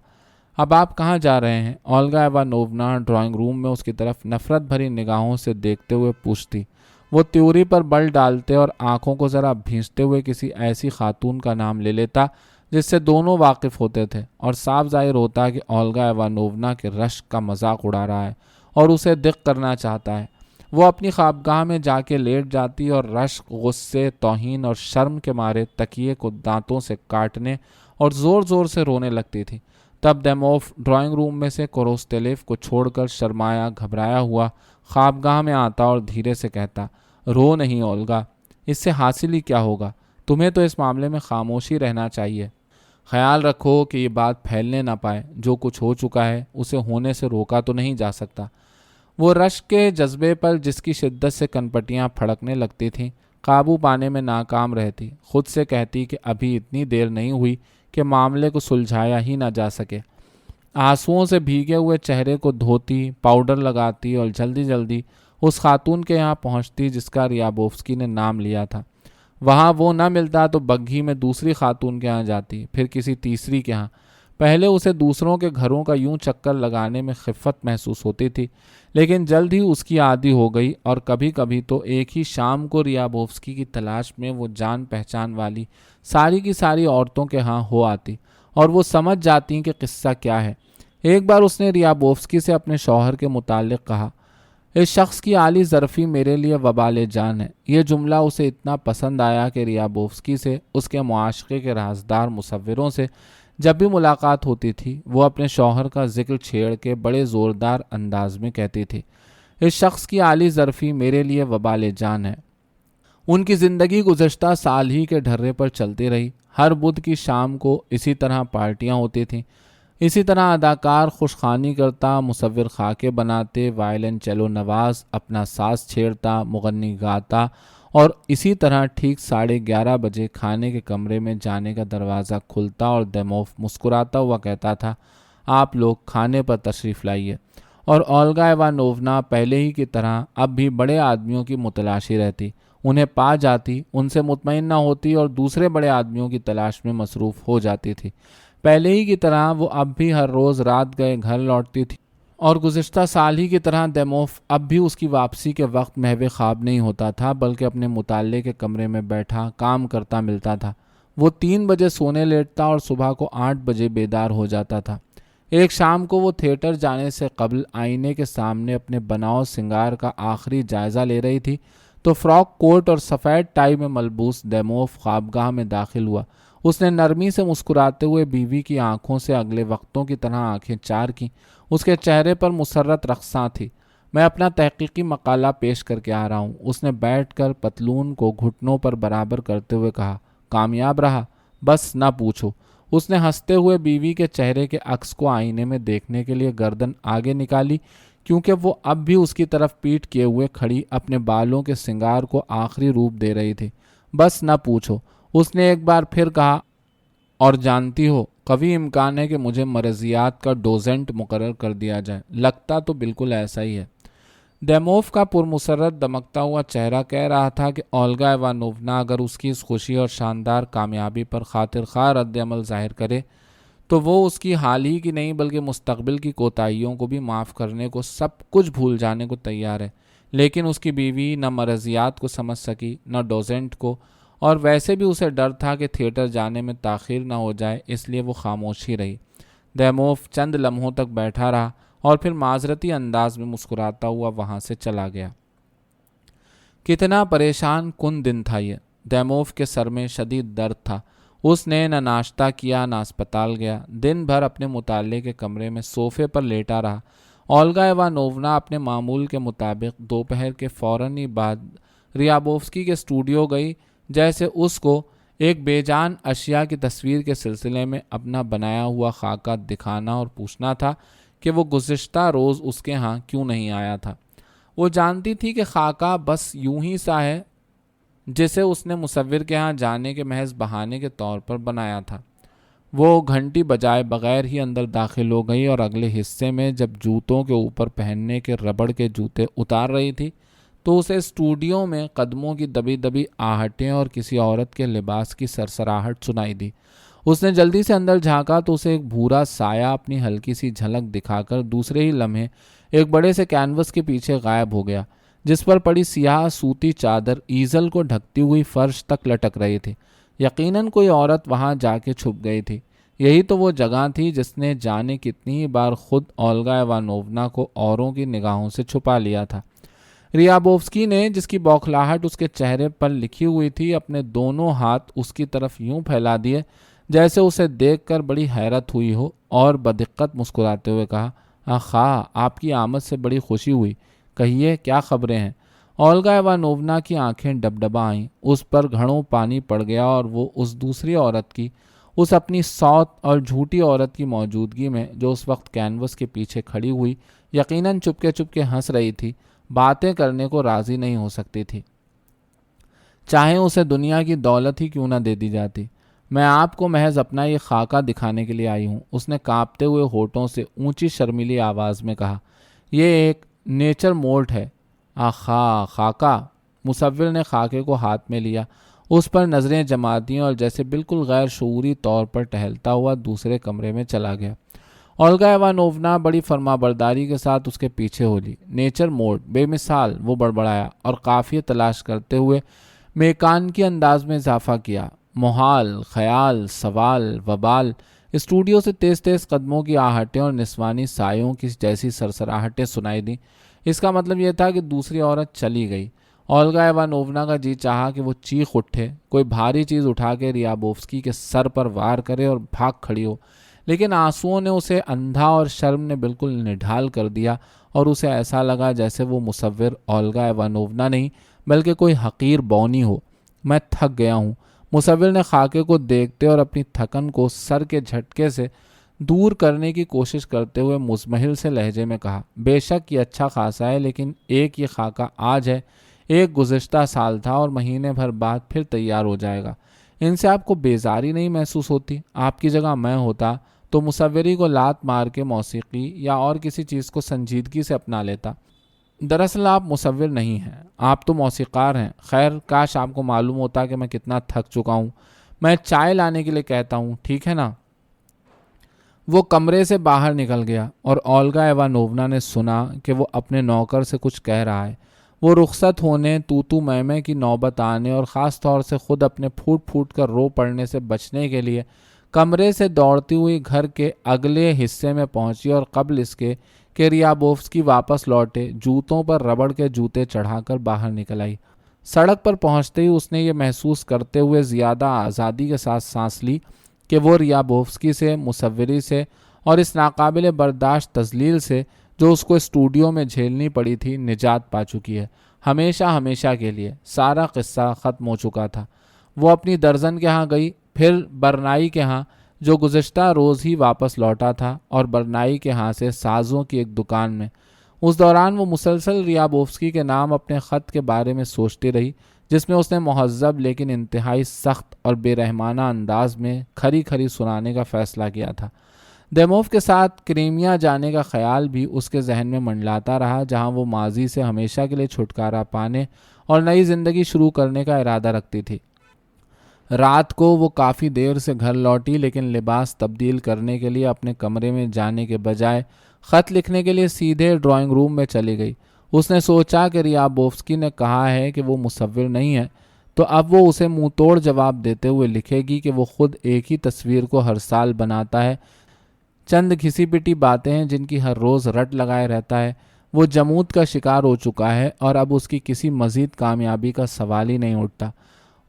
اب آپ کہاں جا رہے ہیں؟ اولگا ایوانوونا ڈرائنگ روم میں اس کی طرف نفرت بھری نگاہوں سے دیکھتے ہوئے پوچھتی۔ وہ تیوری پر بل ڈالتے اور آنکھوں کو ذرا بھینچتے ہوئے کسی ایسی خاتون کا نام لے لیتا جس سے دونوں واقف ہوتے تھے، اور صاف ظاہر ہوتا کہ اولگا ایوانوونا کے رشک کا مذاق اڑا رہا ہے اور اسے دق کرنا چاہتا ہے۔ وہ اپنی خوابگاہ میں جا کے لیٹ جاتی اور رشک، غصے، توہین اور شرم کے مارے تکیے کو دانتوں سے کاٹنے اور زور زور سے رونے لگتی تھی۔ تب دیموف ڈرائنگ روم میں سے کوروستیلیف کو چھوڑ کر شرمایا گھبرایا ہوا خوابگاہ میں آتا اور دھیرے سے کہتا، رو نہیں اولگا، اس سے حاصل ہی کیا ہوگا؟ تمہیں تو اس معاملے میں خاموشی رہنا چاہیے۔ خیال رکھو کہ یہ بات پھیلنے نہ پائے، جو کچھ ہو چکا ہے اسے ہونے سے روکا تو نہیں جا سکتا۔ وہ رشک کے جذبے پر جس کی شدت سے کنپٹیاں پھڑکنے لگتی تھیں قابو پانے میں ناکام رہتی، خود سے کہتی کہ ابھی اتنی دیر نہیں ہوئی کہ معاملے کو سلجھایا ہی نہ جا سکے۔ آنسوؤں سے بھیگے ہوئے چہرے کو دھوتی، پاؤڈر لگاتی اور جلدی جلدی اس خاتون کے یہاں پہنچتی جس کا ریابوفسکی نے نام لیا تھا۔ وہاں وہ نہ ملتا تو بگھی میں دوسری خاتون کے ہاں جاتی، پھر کسی تیسری کے ہاں۔ پہلے اسے دوسروں کے گھروں کا یوں چکر لگانے میں خفت محسوس ہوتی تھی، لیکن جلد ہی اس کی عادی ہو گئی، اور کبھی کبھی تو ایک ہی شام کو ریابوفسکی کی تلاش میں وہ جان پہچان والی ساری کی ساری عورتوں کے ہاں ہو آتی، اور وہ سمجھ جاتی کہ قصہ کیا ہے۔ ایک بار اس نے ریابوفسکی سے اپنے شوہر کے متعلق کہا، اس شخص کی عالی ظرفی میرے لیے وبال جان ہے۔ یہ جملہ اسے اتنا پسند آیا کہ ریابوفسکی سے، اس کے معاشقے کے رازدار مصوروں سے جب بھی ملاقات ہوتی تھی وہ اپنے شوہر کا ذکر چھیڑ کے بڑے زوردار انداز میں کہتی تھی، اس شخص کی عالی ظرفی میرے لیے وبال جان ہے۔ ان کی زندگی گزشتہ سال ہی کے ڈھرے پر چلتی رہی۔ ہر بدھ کی شام کو اسی طرح پارٹیاں ہوتی تھیں، اسی طرح اداکار خوشخوانی کرتا، مصور خاکے بناتے، وائلن چیلو نواز اپنا ساز چھیڑتا، مغنی گاتا، اور اسی طرح ٹھیک 11:30 بجے کھانے کے کمرے میں جانے کا دروازہ کھلتا اور دیموف مسکراتا ہوا کہتا تھا، آپ لوگ کھانے پر تشریف لائیے، اور اولگا ایوانوونا پہلے ہی کی طرح اب بھی بڑے آدمیوں کی متلاشی رہتی، انہیں پا جاتی، ان سے مطمئن نہ ہوتی اور دوسرے بڑے آدمیوں کی تلاش میں مصروف ہو جاتی تھی۔ پہلے ہی کی طرح وہ اب بھی ہر روز رات گئے گھر لوٹتی تھی، اور گزشتہ سال ہی کی طرح دیموف اب بھی اس کی واپسی کے وقت محو خواب نہیں ہوتا تھا، بلکہ اپنے مطالعے کے کمرے میں بیٹھا کام کرتا ملتا تھا۔ وہ 3 بجے سونے لیٹتا اور صبح کو 8 بجے بیدار ہو جاتا تھا۔ ایک شام کو وہ تھیٹر جانے سے قبل آئینے کے سامنے اپنے بناؤ سنگار کا آخری جائزہ لے رہی تھی تو فراک کوٹ اور سفید ٹائی میں ملبوس دیموف خوابگاہ میں داخل ہوا۔ اس نے نرمی سے مسکراتے ہوئے بیوی کی آنکھوں سے اگلے وقتوں کی طرح آنکھیں چار کیں۔ اس کے چہرے پر مسرت رقصاں تھی۔ میں اپنا تحقیقی مقالہ پیش کر کے آ رہا ہوں، اس نے بیٹھ کر پتلون کو گھٹنوں پر برابر کرتے ہوئے کہا۔ کامیاب رہا؟ بس نہ پوچھو۔ اس نے ہنستے ہوئے بیوی کے چہرے کے عکس کو آئینے میں دیکھنے کے لیے گردن آگے نکالی، کیونکہ وہ اب بھی اس کی طرف پیٹ کیے ہوئے کھڑی اپنے بالوں کے سنگار کو آخری روپ دے رہی تھی۔ بس نہ پوچھو، اس نے ایک بار پھر کہا، اور جانتی ہو قوی امکان ہے کہ مجھے مرضیات کا ڈوزنٹ مقرر کر دیا جائے۔ لگتا تو بالکل ایسا ہی ہے۔ دیموف کا پرمسرت دمکتا ہوا چہرہ کہہ رہا تھا کہ اولگا ایوانوونا اگر اس کی اس خوشی اور شاندار کامیابی پر خاطر خواہ رد عمل ظاہر کرے تو وہ اس کی حال ہی کی نہیں بلکہ مستقبل کی کوتاہیوں کو بھی معاف کرنے کو، سب کچھ بھول جانے کو تیار ہے۔ لیکن اس کی بیوی نہ مرضیات کو سمجھ سکی نہ ڈوزنٹ کو، اور ویسے بھی اسے ڈر تھا کہ تھیٹر جانے میں تاخیر نہ ہو جائے، اس لیے وہ خاموش ہی رہی۔ دیموف چند لمحوں تک بیٹھا رہا اور پھر معذرتی انداز میں مسکراتا ہوا وہاں سے چلا گیا۔ کتنا پریشان کن دن تھا یہ۔ دیموف کے سر میں شدید درد تھا۔ اس نے نہ ناشتہ کیا نہ اسپتال گیا، دن بھر اپنے مطالعے کے کمرے میں صوفے پر لیٹا رہا۔ اولگا ایوانوونا اپنے معمول کے مطابق دوپہر کے فوراً ہی بعد ریابوفسکی کے اسٹوڈیو گئی، جیسے اس کو ایک بے جان اشیاء کی تصویر کے سلسلے میں اپنا بنایا ہوا خاکہ دکھانا اور پوچھنا تھا کہ وہ گزشتہ روز اس کے ہاں کیوں نہیں آیا تھا۔ وہ جانتی تھی کہ خاکہ بس یوں ہی سا ہے جسے اس نے مصور کے ہاں جانے کے محض بہانے کے طور پر بنایا تھا۔ وہ گھنٹی بجائے بغیر ہی اندر داخل ہو گئی اور اگلے حصے میں جب جوتوں کے اوپر پہننے کے ربڑ کے جوتے اتار رہی تھی تو اسے اسٹوڈیو میں قدموں کی دبی دبی آہٹیں اور کسی عورت کے لباس کی سرسراہٹ سنائی دی۔ اس نے جلدی سے اندر جھانکا تو اسے ایک بھورا سایہ اپنی ہلکی سی جھلک دکھا کر دوسرے ہی لمحے ایک بڑے سے کینوس کے پیچھے غائب ہو گیا، جس پر پڑی سیاہ سوتی چادر ایزل کو ڈھکتی ہوئی فرش تک لٹک رہی تھی۔ یقیناً کوئی عورت وہاں جا کے چھپ گئی تھی۔ یہی تو وہ جگہ تھی جس نے جانے کتنی بار خود اولگا ایوانوونا کو اوروں کی نگاہوں سے چھپا لیا تھا۔ ریابوفسکی نے، جس کی بوکھلاہٹ اس کے چہرے پر لکھی ہوئی تھی، اپنے دونوں ہاتھ اس کی طرف یوں پھیلا دیے جیسے اسے دیکھ کر بڑی حیرت ہوئی ہو، اور بدقت مسکراتے ہوئے کہا، آخا، آپ کی آمد سے بڑی خوشی ہوئی، کہیے کیا خبریں ہیں؟ اولگا ایوانوونا کی آنکھیں ڈبڈبا آئیں، اس پر گھڑوں پانی پڑ گیا اور وہ اس دوسری عورت کی، اس اپنی سوت اور جھوٹی عورت کی موجودگی میں جو اس وقت کینوس کے پیچھے کھڑی ہوئی یقیناً چپکے چپکے ہنس رہی تھی، باتیں کرنے کو راضی نہیں ہو سکتی تھی، چاہے اسے دنیا کی دولت ہی کیوں نہ دے دی جاتی۔ میں آپ کو محض اپنا یہ خاکہ دکھانے کے لیے آئی ہوں، اس نے کانپتے ہوئے ہونٹوں سے اونچی شرمیلی آواز میں کہا۔ یہ ایک نیچر مولٹ ہے۔ آخا، خاکہ؟ مصور نے خاکے کو ہاتھ میں لیا، اس پر نظریں جما دیں اور جیسے بالکل غیر شعوری طور پر ٹہلتا ہوا دوسرے کمرے میں چلا گیا۔ اولگا ایوانوونا بڑی فرما برداری کے ساتھ اس کے پیچھے ہو لی۔ نیچر موڈ، بے مثال، وہ بڑبڑایا اور قافیہ تلاش کرتے ہوئے میکانکی انداز میں اضافہ کیا۔ محال، خیال، سوال، وبال۔ اسٹوڈیو سے تیز تیز قدموں کی آہٹیں اور نسوانی سایوں کی جیسی سرسراہٹیں سنائی دیں۔ اس کا مطلب یہ تھا کہ دوسری عورت چلی گئی۔ اولگا ایوانوونا کا جی چاہا کہ وہ چیخ اٹھے، کوئی بھاری چیز اٹھا کے ریابوفسکی کے سر پر وار کرے اور بھاگ کھڑی ہو، لیکن آنسوؤں نے اسے اندھا اور شرم نے بالکل نڈھال کر دیا اور اسے ایسا لگا جیسے وہ مصور اولگا ایوانوونا نہیں بلکہ کوئی حقیر بونی ہو۔ میں تھک گیا ہوں، مصور نے خاکے کو دیکھتے اور اپنی تھکن کو سر کے جھٹکے سے دور کرنے کی کوشش کرتے ہوئے مزمحل سے لہجے میں کہا۔ بے شک یہ اچھا خاصا ہے، لیکن ایک یہ خاکہ آج ہے، ایک گزشتہ سال تھا اور مہینے بھر بعد پھر تیار ہو جائے گا۔ ان سے آپ کو بیزاری نہیں محسوس ہوتی؟ آپ کی جگہ میں ہوتا تو مصوری کو لات مار کے موسیقی یا اور کسی چیز کو سنجیدگی سے اپنا لیتا۔ دراصل آپ مصور نہیں ہیں، آپ تو موسیقار ہیں۔ خیر، کاش آپ کو معلوم ہوتا کہ میں کتنا تھک چکا ہوں۔ میں چائے لانے کے لیے کہتا ہوں، ٹھیک ہے نا؟ وہ کمرے سے باہر نکل گیا اور اولگا ایوانوونا نے سنا کہ وہ اپنے نوکر سے کچھ کہہ رہا ہے۔ وہ رخصت ہونے، تو میں کی نوبت آنے اور خاص طور سے خود اپنے پھوٹ پھوٹ کر رو پڑنے سے بچنے کے لیے کمرے سے دوڑتی ہوئی گھر کے اگلے حصے میں پہنچی اور قبل اس کے کہ ریابوفسکی واپس لوٹے جوتوں پر ربڑ کے جوتے چڑھا کر باہر نکل آئی۔ سڑک پر پہنچتے ہی اس نے یہ محسوس کرتے ہوئے زیادہ آزادی کے ساتھ سانس لی کہ وہ ریابوفسکی سے، مصوری سے اور اس ناقابل برداشت تذلیل سے جو اس کو اسٹوڈیو میں جھیلنی پڑی تھی نجات پا چکی ہے۔ ہمیشہ ہمیشہ کے لیے سارا قصہ ختم ہو چکا تھا۔ وہ اپنی درزن کے ہاں گئی، پھر برنائی کے ہاں جو گزشتہ روز ہی واپس لوٹا تھا، اور برنائی کے ہاں سے سازوں کی ایک دکان میں۔ اس دوران وہ مسلسل ریابوفسکی کے نام اپنے خط کے بارے میں سوچتی رہی جس میں اس نے مہذب لیکن انتہائی سخت اور بے رحمانہ انداز میں کھری کھری سنانے کا فیصلہ کیا تھا۔ دیموف کے ساتھ کریمیا جانے کا خیال بھی اس کے ذہن میں منڈلاتا رہا، جہاں وہ ماضی سے ہمیشہ کے لیے چھٹکارا پانے اور نئی زندگی شروع کرنے کا ارادہ رکھتی تھی۔ رات کو وہ کافی دیر سے گھر لوٹی، لیکن لباس تبدیل کرنے کے لیے اپنے کمرے میں جانے کے بجائے خط لکھنے کے لیے سیدھے ڈرائنگ روم میں چلی گئی۔ اس نے سوچا کہ ریابوفسکی نے کہا ہے کہ وہ مصور نہیں ہے، تو اب وہ اسے منہ توڑ جواب دیتے ہوئے لکھے گی کہ وہ خود ایک ہی تصویر کو ہر سال بناتا ہے، چند گھسی پٹی باتیں ہیں جن کی ہر روز رٹ لگائے رہتا ہے۔ وہ جمود کا شکار ہو چکا ہے اور اب اس کی کسی مزید کامیابی کا سوال ہی نہیں اٹھتا۔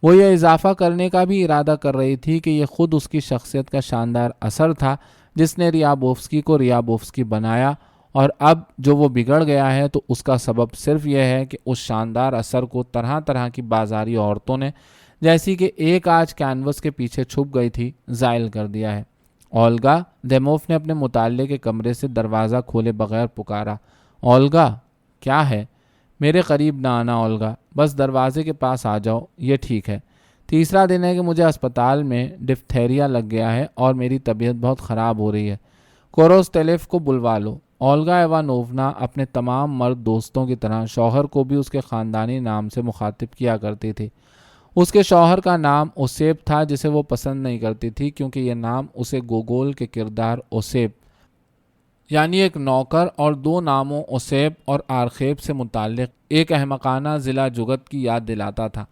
وہ یہ اضافہ کرنے کا بھی ارادہ کر رہی تھی کہ یہ خود اس کی شخصیت کا شاندار اثر تھا جس نے ریابوفسکی کو ریابوفسکی بنایا، اور اب جو وہ بگڑ گیا ہے تو اس کا سبب صرف یہ ہے کہ اس شاندار اثر کو طرح طرح کی بازاری عورتوں نے، جیسی کہ ایک آج کینوس کے پیچھے چھپ گئی تھی، زائل کر دیا ہے۔ اولگا، دیموف نے اپنے مطالعے کے کمرے سے دروازہ کھولے بغیر پکارا۔ اولگا، کیا ہے؟ میرے قریب نہ آنا اولگا، بس دروازے کے پاس آ جاؤ، یہ ٹھیک ہے۔ تیسرا دن ہے کہ مجھے اسپتال میں ڈفتیریا لگ گیا ہے اور میری طبیعت بہت خراب ہو رہی ہے۔ کوروستیلیف کو بلوا لو۔ اولگا ایوانوونا اپنے تمام مرد دوستوں کی طرح شوہر کو بھی اس کے خاندانی نام سے مخاطب کیا کرتی تھی۔ اس کے شوہر کا نام اوسیپ تھا جسے وہ پسند نہیں کرتی تھی کیونکہ یہ نام اسے گوگول کے کردار اوسیپ، یعنی ایک نوکر اور دو ناموں اوسیپ اور آرخیپ سے متعلق ایک احمقانہ ضلع جگت کی یاد دلاتا تھا۔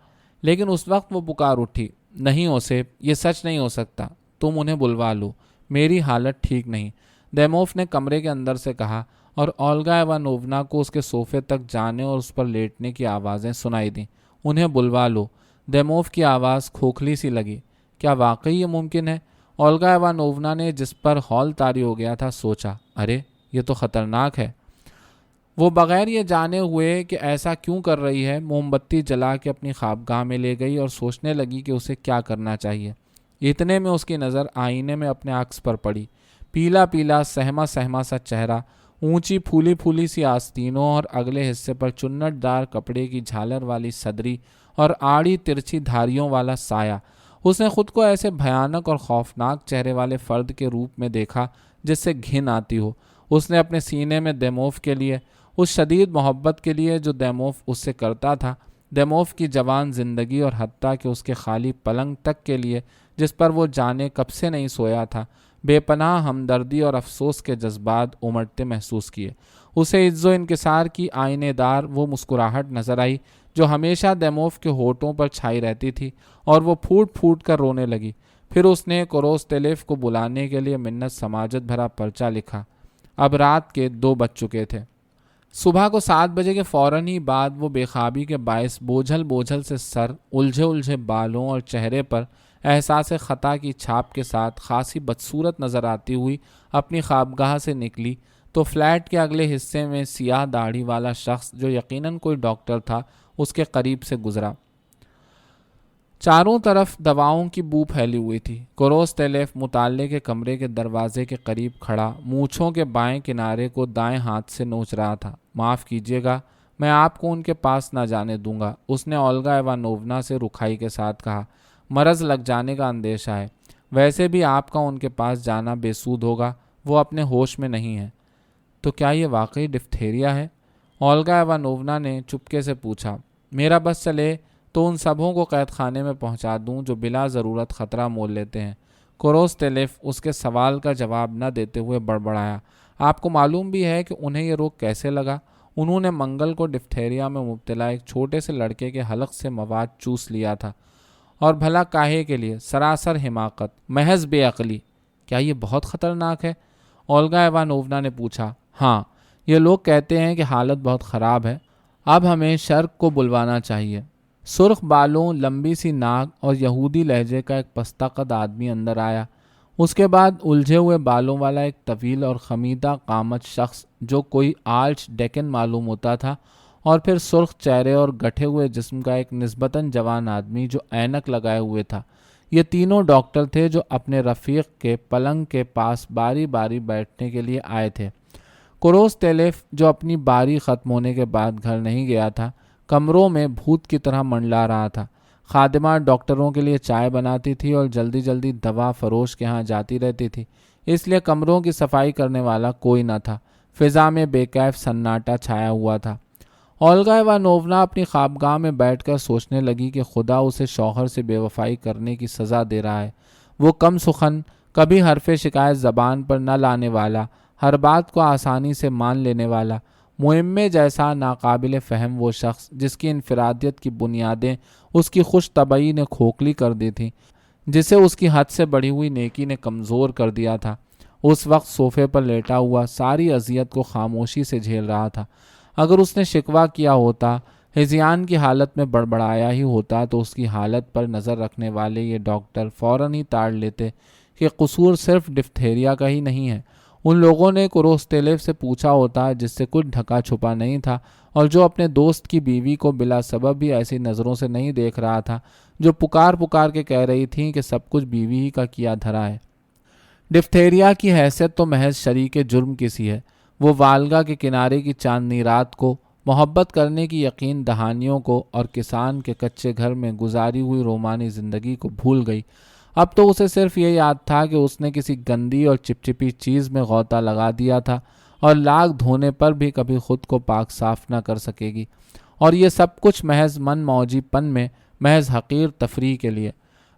لیکن اس وقت وہ پکار اٹھی، نہیں اوسیپ، یہ سچ نہیں ہو سکتا، تم انہیں بلوا لو، میری حالت ٹھیک نہیں، دیموف نے کمرے کے اندر سے کہا، اور اولگا ایوانوونا کو اس کے صوفے تک جانے اور اس پر لیٹنے کی آوازیں سنائی دیں۔ انہیں بلوا لو۔ دیموف کی آواز کھوکھلی سی لگی۔ کیا واقعی یہ ممکن ہے؟ اولگا ایوانوونا نے جس پر ہول طاری ہو گیا تھا سوچا، ارے یہ تو خطرناک ہے۔ وہ بغیر یہ جانے ہوئے کہ ایسا کیوں کر رہی ہے موم بتی جلا کے اپنی خوابگاہ میں لے گئی اور سوچنے لگی کہ اسے کیا کرنا چاہیے۔ اتنے میں اس کی نظر آئینے میں اپنے عکس پر پڑی۔ پیلا پیلا سہما سہما سا چہرہ، اونچی پھولی پھولی سی آستینوں اور اگلے حصے پر چنٹ دار کپڑے کی جھالر والی صدری اور آڑی ترچھی دھاریوں والا سایہ۔ اس نے خود کو ایسے بھیانک اور خوفناک چہرے والے فرد کے روپ میں دیکھا جس سے گھن آتی ہو۔ اس نے اپنے سینے میں دیموف کے لیے، اس شدید محبت کے لیے جو دیموف اس سے کرتا تھا، دیموف کی جوان زندگی اور حتیٰ کہ اس کے خالی پلنگ تک کے لیے جس پر وہ جانے کب سے نہیں سویا تھا، بے پناہ ہمدردی اور افسوس کے جذبات امڑتے محسوس کیے۔ اسے عز و انکسار کی آئینے دار وہ مسکراہٹ نظر آئی جو ہمیشہ دیموف کے ہونٹوں پر چھائی رہتی تھی، اور وہ پھوٹ پھوٹ کر رونے لگی۔ پھر اس نے کوروستیلیف کو بلانے کے لیے منت سماجت بھرا پرچہ لکھا۔ اب رات کے 2 بج چکے تھے۔ صبح کو 7 بجے کے فوراً ہی بعد وہ بے خوابی کے باعث بوجھل بوجھل سے سر، الجھے الجھے بالوں اور چہرے پر احساس خطا کی چھاپ کے ساتھ خاصی بدصورت نظر آتی ہوئی اپنی خوابگاہ سے نکلی تو فلیٹ کے اگلے حصے میں سیاہ داڑھی والا شخص جو یقیناً کوئی ڈاکٹر تھا اس کے قریب سے گزرا۔ چاروں طرف دواؤں کی بو پھیلی ہوئی تھی۔ کوروستیلیف مطالعے کے کمرے کے دروازے کے قریب کھڑا مونچھوں کے بائیں کنارے کو دائیں ہاتھ سے نوچ رہا تھا۔ معاف کیجیے گا، میں آپ کو ان کے پاس نہ جانے دوں گا، اس نے اولگا ایوانوونا سے رکھائی کے ساتھ کہا۔ مرض لگ جانے کا اندیشہ ہے، ویسے بھی آپ کا ان کے پاس جانا بے سود ہوگا، وہ اپنے ہوش میں نہیں ہے۔ تو کیا یہ واقعی ڈفتھیریا ہے؟ اولگا ایوانوونا نے چپکے سے پوچھا۔ میرا بس چلے تو ان سبھوں کو قید خانے میں پہنچا دوں جو بلا ضرورت خطرہ مول لیتے ہیں۔ کوروستیلیف اس کے سوال کا جواب نہ دیتے ہوئے بڑبڑایا۔ آپ کو معلوم بھی ہے کہ انہیں یہ روگ کیسے لگا؟ انہوں نے منگل کو ڈفتھیریا میں مبتلا ایک چھوٹے سے لڑکے کے حلق سے مواد چوس لیا تھا، اور بھلا کاہے کے لیے؟ سراسر حماقت، محض بے عقلی۔ کیا یہ بہت خطرناک ہے؟ اولگا ایوانوونا نے پوچھا۔ ہاں، یہ لوگ کہتے ہیں کہ حالت بہت خراب ہے، اب ہمیں شرک کو بلوانا چاہیے۔ سرخ بالوں، لمبی سی ناک اور یہودی لہجے کا ایک پستہ قد آدمی اندر آیا۔ اس کے بعد الجھے ہوئے بالوں والا ایک طویل اور خمیدہ قامت شخص جو کوئی آرچ ڈیکن معلوم ہوتا تھا، اور پھر سرخ چہرے اور گٹھے ہوئے جسم کا ایک نسبتاً جوان آدمی جو اینک لگائے ہوئے تھا۔ یہ تینوں ڈاکٹر تھے جو اپنے رفیق کے پلنگ کے پاس باری باری بیٹھنے کے لیے آئے تھے۔ کوروستیلیف جو اپنی باری ختم ہونے کے بعد گھر نہیں گیا تھا، کمروں میں بھوت کی طرح منڈلا رہا تھا۔ خادمہ ڈاکٹروں کے لیے چائے بناتی تھی اور جلدی جلدی دوا فروش کے ہاں جاتی رہتی تھی، اس لیے کمروں کی صفائی کرنے والا کوئی نہ تھا۔ فضا میں بے کیف سناٹا چھایا ہوا تھا۔ اولگا ایوانوونا اپنی خوابگاہ میں بیٹھ کر سوچنے لگی کہ خدا اسے شوہر سے بے وفائی کرنے کی سزا دے رہا ہے۔ وہ کم سخن، کبھی حرف شکایت زبان پر نہ لانے والا، ہر بات کو آسانی سے مان لینے والا، معمے جیسا ناقابل فہم وہ شخص جس کی انفرادیت کی بنیادیں اس کی خوش طبعی نے کھوکھلی کر دی تھیں، جسے اس کی حد سے بڑھی ہوئی نیکی نے کمزور کر دیا تھا، اس وقت صوفے پر لیٹا ہوا ساری اذیت کو خاموشی سے جھیل رہا تھا۔ اگر اس نے شکوہ کیا ہوتا، ہذیان کی حالت میں بڑبڑایا ہی ہوتا، تو اس کی حالت پر نظر رکھنے والے یہ ڈاکٹر فوراً ہی تاڑ لیتے کہ قصور صرف ڈفتھیریا کا ہی نہیں ہے۔ ان لوگوں نے کوروستیلیف سے پوچھا ہوتا جس سے کچھ ڈھکا چھپا نہیں تھا اور جو اپنے دوست کی بیوی کو بلا سبب بھی ایسی نظروں سے نہیں دیکھ رہا تھا جو پکار پکار کے کہہ رہی تھیں کہ سب کچھ بیوی ہی کا کیا دھرا ہے۔ ڈفتھیریا کی حیثیت تو محض شریک جرم کسی ہے۔ وہ والگا کے کنارے کی چاندنی رات کو، محبت کرنے کی یقین دہانیوں کو اور کسان کے کچے گھر میں گزاری ہوئی رومانی زندگی کو بھول گئی۔ اب تو اسے صرف یہ یاد تھا کہ اس نے کسی گندی اور چپچپی چیز میں غوطہ لگا دیا تھا اور لاکھ دھونے پر بھی کبھی خود کو پاک صاف نہ کر سکے گی، اور یہ سب کچھ محض من موجی پن میں، محض حقیر تفریح کے لیے۔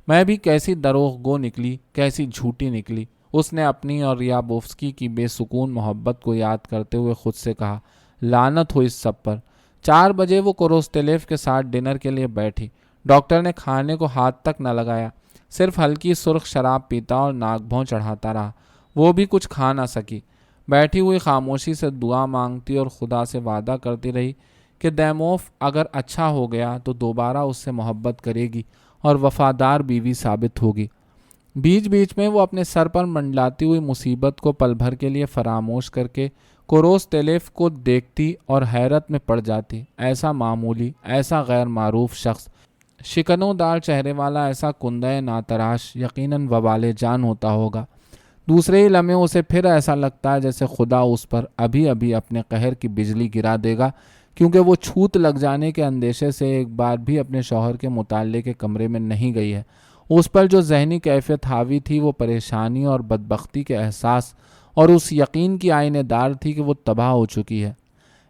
میں بھی کیسی دروغ گو نکلی، کیسی جھوٹی نکلی، اس نے اپنی اور ریابوفسکی کی بے سکون محبت کو یاد کرتے ہوئے خود سے کہا۔ لعنت ہو اس سب پر۔ 4 بجے وہ کوروستیلیف کے ساتھ ڈنر کے لیے بیٹھی۔ ڈاکٹر نے کھانے کو ہاتھ تک نہ لگایا، صرف ہلکی سرخ شراب پیتا اور ناک بھوں چڑھاتا رہا۔ وہ بھی کچھ کھا نہ سکی، بیٹھی ہوئی خاموشی سے دعا مانگتی اور خدا سے وعدہ کرتی رہی کہ دیموف اگر اچھا ہو گیا تو دوبارہ اس سے محبت کرے گی اور وفادار بیوی ثابت ہوگی۔ بیچ بیچ میں وہ اپنے سر پر منڈلاتی ہوئی مصیبت کو پل بھر کے لیے فراموش کر کے کوروستیلیف کو دیکھتی اور حیرت میں پڑ جاتی۔ ایسا معمولی، ایسا غیر معروف شخص شکنوں دار چہرے والا ایسا کندہ ناتراش یقیناً وبال جان ہوتا ہوگا۔ دوسرے ہی لمحے اسے پھر ایسا لگتا ہے جیسے خدا اس پر ابھی ابھی اپنے قہر کی بجلی گرا دے گا، کیونکہ وہ چھوت لگ جانے کے اندیشے سے ایک بار بھی اپنے شوہر کے مطالعے کے کمرے میں نہیں گئی ہے۔ اس پر جو ذہنی کیفیت حاوی تھی وہ پریشانی اور بدبختی کے احساس اور اس یقین کی آئینے دار تھی کہ وہ تباہ ہو چکی ہے،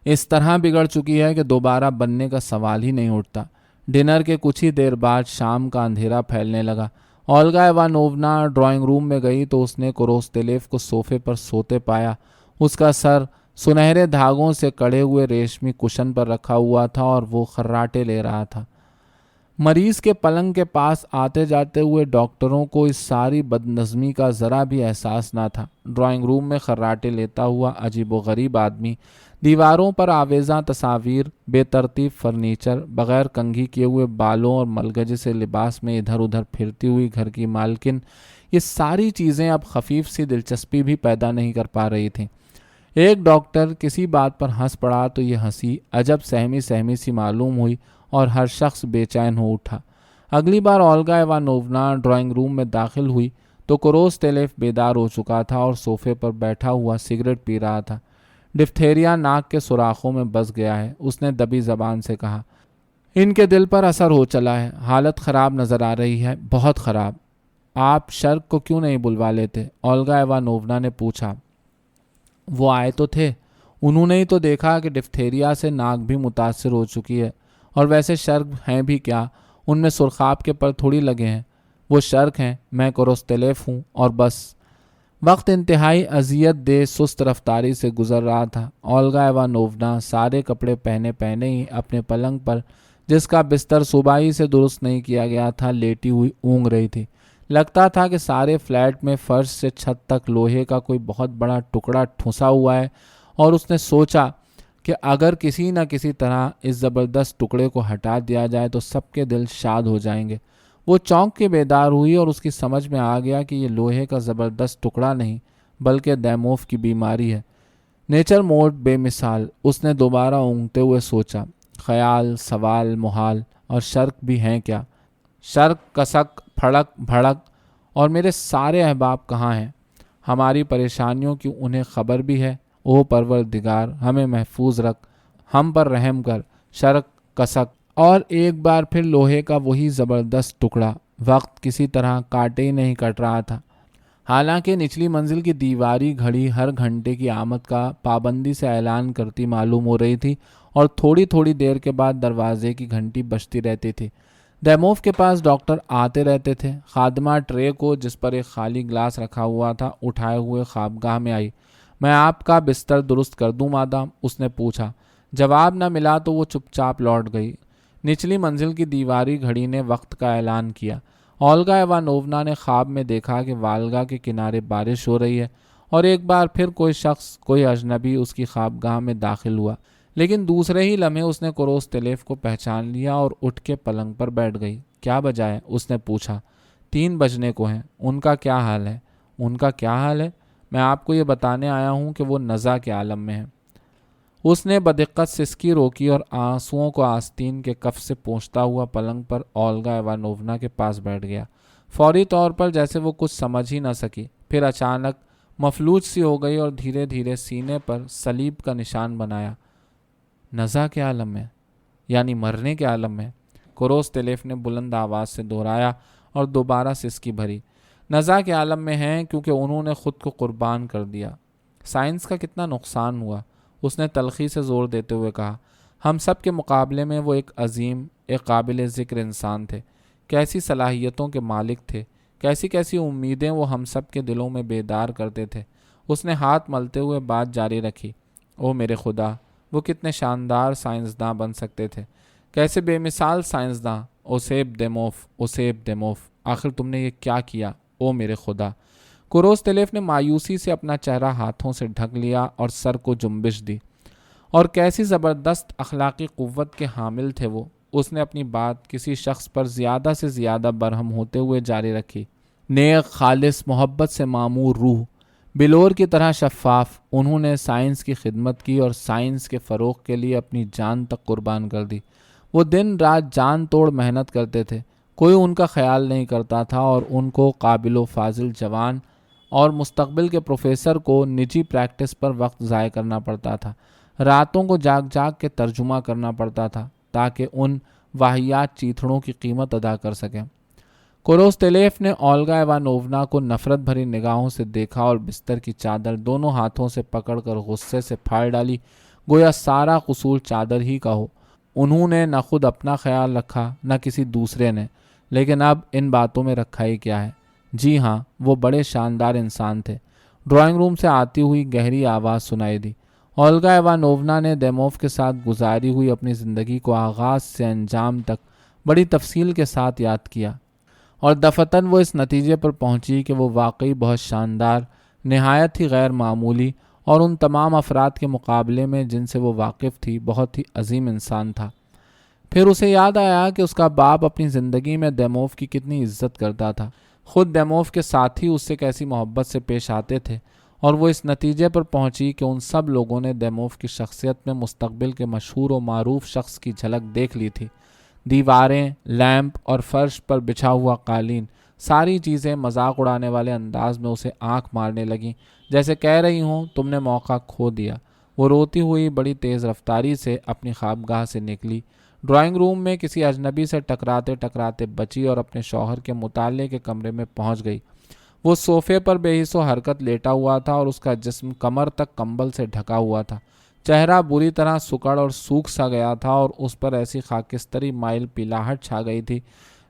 اس طرح بگڑ چکی ہے کہ دوبارہ بننے کا سوال ہی نہیں اٹھتا۔ ڈنر کے کچھ ہی دیر بعد شام کا اندھیرا پھیلنے لگا۔ اولگا ایوانوونا ڈرائنگ روم میں گئی تو اس نے کوروستیلیف کو صوفے پر سوتے پایا۔ اس کا سر سنہرے دھاگوں سے کڑے ہوئے ریشمی کشن پر رکھا ہوا تھا اور وہ خراٹے لے رہا تھا۔ مریض کے پلنگ کے پاس آتے جاتے ہوئے ڈاکٹروں کو اس ساری بدنظمی کا ذرا بھی احساس نہ تھا۔ ڈرائنگ روم میں خراٹے لیتا ہوا عجیب و غریب آدمی، دیواروں پر آویزاں تصاویر، بے ترتیب فرنیچر، بغیر کنگھی کیے ہوئے بالوں اور ملگجے سے لباس میں ادھر ادھر پھرتی ہوئی گھر کی مالکن، یہ ساری چیزیں اب خفیف سی دلچسپی بھی پیدا نہیں کر پا رہی تھیں۔ ایک ڈاکٹر کسی بات پر ہنس پڑا تو یہ ہنسی عجب سہمی سہمی سی معلوم ہوئی اور ہر شخص بے چین ہو اٹھا۔ اگلی بار اولگا ایوانوونا ڈرائنگ روم میں داخل ہوئی تو کوروستیلیف بیدار ہو چکا تھا اور صوفے پر بیٹھا ہوا سگریٹ پی رہا تھا۔ ڈفتھیریا ناک کے سوراخوں میں بس گیا ہے، اس نے دبی زبان سے کہا۔ ان کے دل پر اثر ہو چلا ہے، حالت خراب نظر آ رہی ہے، بہت خراب۔ آپ شرک کو کیوں نہیں بلوا لیتے؟ اولگا ایوانوونا نے پوچھا۔ وہ آئے تو تھے، انہوں نے ہی تو دیکھا کہ ڈفتھیریا سے ناک بھی متاثر ہو چکی ہے، اور ویسے شرک ہیں بھی کیا، ان میں سرخاب کے پر تھوڑی لگے ہیں۔ وہ شرک ہیں، میں کوروستیلیف ہوں، اور بس۔ وقت انتہائی اذیت دہ سست رفتاری سے گزر رہا تھا۔ اولگا ایوانوونا سارے کپڑے پہنے ہی اپنے پلنگ پر، جس کا بستر صوبائی سے درست نہیں کیا گیا تھا، لیٹی ہوئی اونگ رہی تھی۔ لگتا تھا کہ سارے فلیٹ میں فرش سے چھت تک لوہے کا کوئی بہت بڑا ٹکڑا ٹھونسا ہوا ہے، اور اس نے سوچا کہ اگر کسی نہ کسی طرح اس زبردست ٹکڑے کو ہٹا دیا جائے تو سب کے دل شاد ہو جائیں گے۔ وہ چونک کے بیدار ہوئی اور اس کی سمجھ میں آ گیا کہ یہ لوہے کا زبردست ٹکڑا نہیں بلکہ دیموف کی بیماری ہے۔ نیچر موڈ بے مثال، اس نے دوبارہ اونگتے ہوئے سوچا۔ خیال، سوال، محال، اور شرک بھی ہیں کیا؟ شرک، کسک، پھڑک، بھڑک، اور میرے سارے احباب کہاں ہیں؟ ہماری پریشانیوں کی انہیں خبر بھی ہے؟ او پروردگار، ہمیں محفوظ رکھ، ہم پر رحم کر۔ شرک، کسک، اور ایک بار پھر لوہے کا وہی زبردست ٹکڑا۔ وقت کسی طرح کاٹے ہی نہیں کٹ رہا تھا۔ حالانکہ نچلی منزل کی دیواری گھڑی ہر گھنٹے کی آمد کا پابندی سے اعلان کرتی معلوم ہو رہی تھی، اور تھوڑی تھوڑی دیر کے بعد دروازے کی گھنٹی بجتی رہتی تھی۔ دیموف کے پاس ڈاکٹر آتے رہتے تھے۔ خادمہ ٹرے کو، جس پر ایک خالی گلاس رکھا ہوا تھا، اٹھائے ہوئے خوابگاہ میں آئی۔ میں آپ کا بستر درست کر دوں مادام؟ اس نے پوچھا۔ جواب نہ ملا تو وہ چپ چاپ لوٹ گئی۔ نچلی منزل کی دیواری گھڑی نے وقت کا اعلان کیا۔ اولگا ایوانوونا نے خواب میں دیکھا کہ والگا کے کنارے بارش ہو رہی ہے، اور ایک بار پھر کوئی شخص، کوئی اجنبی اس کی خوابگاہ میں داخل ہوا، لیکن دوسرے ہی لمحے اس نے کوروستیلیف کو پہچان لیا اور اٹھ کے پلنگ پر بیٹھ گئی۔ کیا بجا ہے؟ اس نے پوچھا۔ 3 بجنے کو ہیں۔ ان کا کیا حال ہے؟ ان کا کیا حال ہے؟ میں آپ کو یہ بتانے آیا ہوں کہ وہ نزع کے عالم میں ہے۔ اس نے بدقت سسکی روکی اور آنسوؤں کو آستین کے کف سے پونچھتا ہوا پلنگ پر اولگا ایوانوونا کے پاس بیٹھ گیا۔ فوری طور پر جیسے وہ کچھ سمجھ ہی نہ سکی، پھر اچانک مفلوج سی ہو گئی اور دھیرے دھیرے سینے پر صلیب کا نشان بنایا۔ نزع کے عالم میں؟ یعنی مرنے کے عالم میں؟ کوروستیلیف نے بلند آواز سے دہرایا اور دوبارہ سسکی بھری۔ نزع کے عالم میں ہیں کیونکہ انہوں نے خود کو قربان کر دیا۔ سائنس کا کتنا نقصان ہوا، اس نے تلخی سے زور دیتے ہوئے کہا۔ ہم سب کے مقابلے میں وہ ایک عظیم، ایک قابل ذکر انسان تھے۔ کیسی صلاحیتوں کے مالک تھے، کیسی کیسی امیدیں وہ ہم سب کے دلوں میں بیدار کرتے تھے۔ اس نے ہاتھ ملتے ہوئے بات جاری رکھی۔ او میرے خدا، وہ کتنے شاندار سائنسداں بن سکتے تھے، کیسے بے مثال سائنسداں۔ اوسیپ دیموف، اوسیپ دیموف، آخر تم نے یہ کیا کیا؟ او میرے خدا۔ کوروستیلیف نے مایوسی سے اپنا چہرہ ہاتھوں سے ڈھک لیا اور سر کو جنبش دی۔ اور کیسی زبردست اخلاقی قوت کے حامل تھے وہ۔ اس نے اپنی بات کسی شخص پر زیادہ سے زیادہ برہم ہوتے ہوئے جاری رکھی۔ نیک، خالص، محبت سے معمور روح، بلور کی طرح شفاف، انہوں نے سائنس کی خدمت کی اور سائنس کے فروغ کے لیے اپنی جان تک قربان کر دی۔ وہ دن رات جان توڑ محنت کرتے تھے، کوئی ان کا خیال نہیں کرتا تھا اور ان کو قابل و فاضل جوان اور مستقبل کے پروفیسر کو نجی پریکٹس پر وقت ضائع کرنا پڑتا تھا، راتوں کو جاگ جاگ کے ترجمہ کرنا پڑتا تھا تاکہ ان واہیات چیتھڑوں کی قیمت ادا کر سکیں۔ کوروستیلیف نے اولگا ایوانوونا کو نفرت بھری نگاہوں سے دیکھا اور بستر کی چادر دونوں ہاتھوں سے پکڑ کر غصے سے پھاڑ ڈالی، گویا سارا قصور چادر ہی کا ہو۔ انہوں نے نہ خود اپنا خیال رکھا نہ کسی دوسرے نے، لیکن اب ان باتوں میں رکھا ہی کیا ہے؟ جی ہاں، وہ بڑے شاندار انسان تھے۔ ڈرائنگ روم سے آتی ہوئی گہری آواز سنائی دی۔ اولگا ایوانوونا نے دیموف کے ساتھ گزاری ہوئی اپنی زندگی کو آغاز سے انجام تک بڑی تفصیل کے ساتھ یاد کیا، اور دفعتاً وہ اس نتیجے پر پہنچی کہ وہ واقعی بہت شاندار، نہایت ہی غیر معمولی اور ان تمام افراد کے مقابلے میں جن سے وہ واقف تھی بہت ہی عظیم انسان تھا۔ پھر اسے یاد آیا کہ اس کا باپ اپنی زندگی میں دیموف کی کتنی عزت کرتا تھا، خود دیموف کے ساتھی اس سے کیسی محبت سے پیش آتے تھے، اور وہ اس نتیجے پر پہنچی کہ ان سب لوگوں نے دیموف کی شخصیت میں مستقبل کے مشہور و معروف شخص کی جھلک دیکھ لی تھی۔ دیواریں، لیمپ اور فرش پر بچھا ہوا قالین، ساری چیزیں مذاق اڑانے والے انداز میں اسے آنکھ مارنے لگیں، جیسے کہہ رہی ہوں تم نے موقع کھو دیا۔ وہ روتی ہوئی بڑی تیز رفتاری سے اپنی خوابگاہ سے نکلی، ڈرائنگ روم میں کسی اجنبی سے ٹکراتے ٹکراتے بچی اور اپنے شوہر کے مطالعے کے کمرے میں پہنچ گئی۔ وہ صوفے پر بے حس و حرکت لیٹا ہوا تھا اور اس کا جسم کمر تک کمبل سے ڈھکا ہوا تھا، چہرہ بری طرح سکڑ اور سوکھ سا گیا تھا اور اس پر ایسی خاکستری مائل پیلاہٹ چھا گئی تھی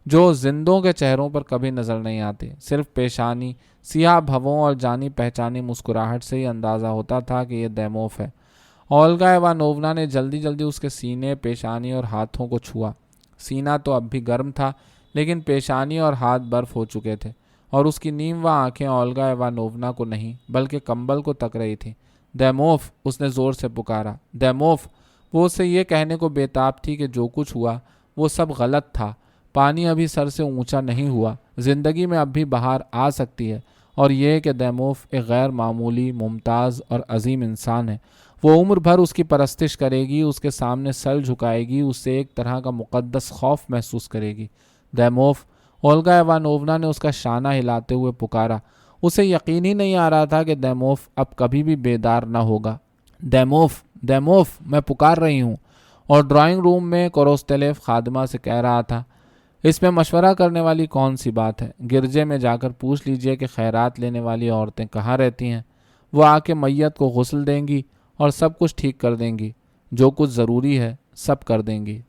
جو زندوں کے چہروں پر کبھی نظر نہیں آتی۔ صرف پیشانی، سیاہ بھووں اور جانی پہچانی مسکراہٹ سے ہی اندازہ ہوتا تھا کہ یہ دیموف ہے۔ اولگا ایوانوونا نے جلدی جلدی اس کے سینے، پیشانی اور ہاتھوں کو چھوا۔ سینہ تو اب بھی گرم تھا، لیکن پیشانی اور ہاتھ برف ہو چکے تھے، اور اس کی نیم و آنکھیں اولگا ایوانوونا کو نہیں بلکہ کمبل کو تک رہی تھیں۔ دیموف، اس نے زور سے پکارا، دیموف! وہ اسے یہ کہنے کو بےتاب تھی کہ جو کچھ ہوا وہ سب غلط تھا، پانی ابھی سر سے اونچا نہیں ہوا، زندگی میں اب بھی بہار آ سکتی ہے، اور یہ کہ دیموف ایک غیر معمولی، ممتاز اور عظیم انسان ہے۔ وہ عمر بھر اس کی پرستش کرے گی، اس کے سامنے سر جھکائے گی، اس سے ایک طرح کا مقدس خوف محسوس کرے گی۔ دیموف! اولگا ایوانوونا نے اس کا شانہ ہلاتے ہوئے پکارا۔ اسے یقین ہی نہیں آ رہا تھا کہ دیموف اب کبھی بھی بیدار نہ ہوگا۔ دیموف! دیموف! میں پکار رہی ہوں۔ اور ڈرائنگ روم میں کوروستیلیف خادمہ سے کہہ رہا تھا، اس میں مشورہ کرنے والی کون سی بات ہے؟ گرجے میں جا کر پوچھ لیجئے کہ خیرات لینے والی عورتیں کہاں رہتی ہیں، وہ آ کے میت کو غسل دیں گی اور سب کچھ ٹھیک کر دیں گی، جو کچھ ضروری ہے سب کر دیں گی۔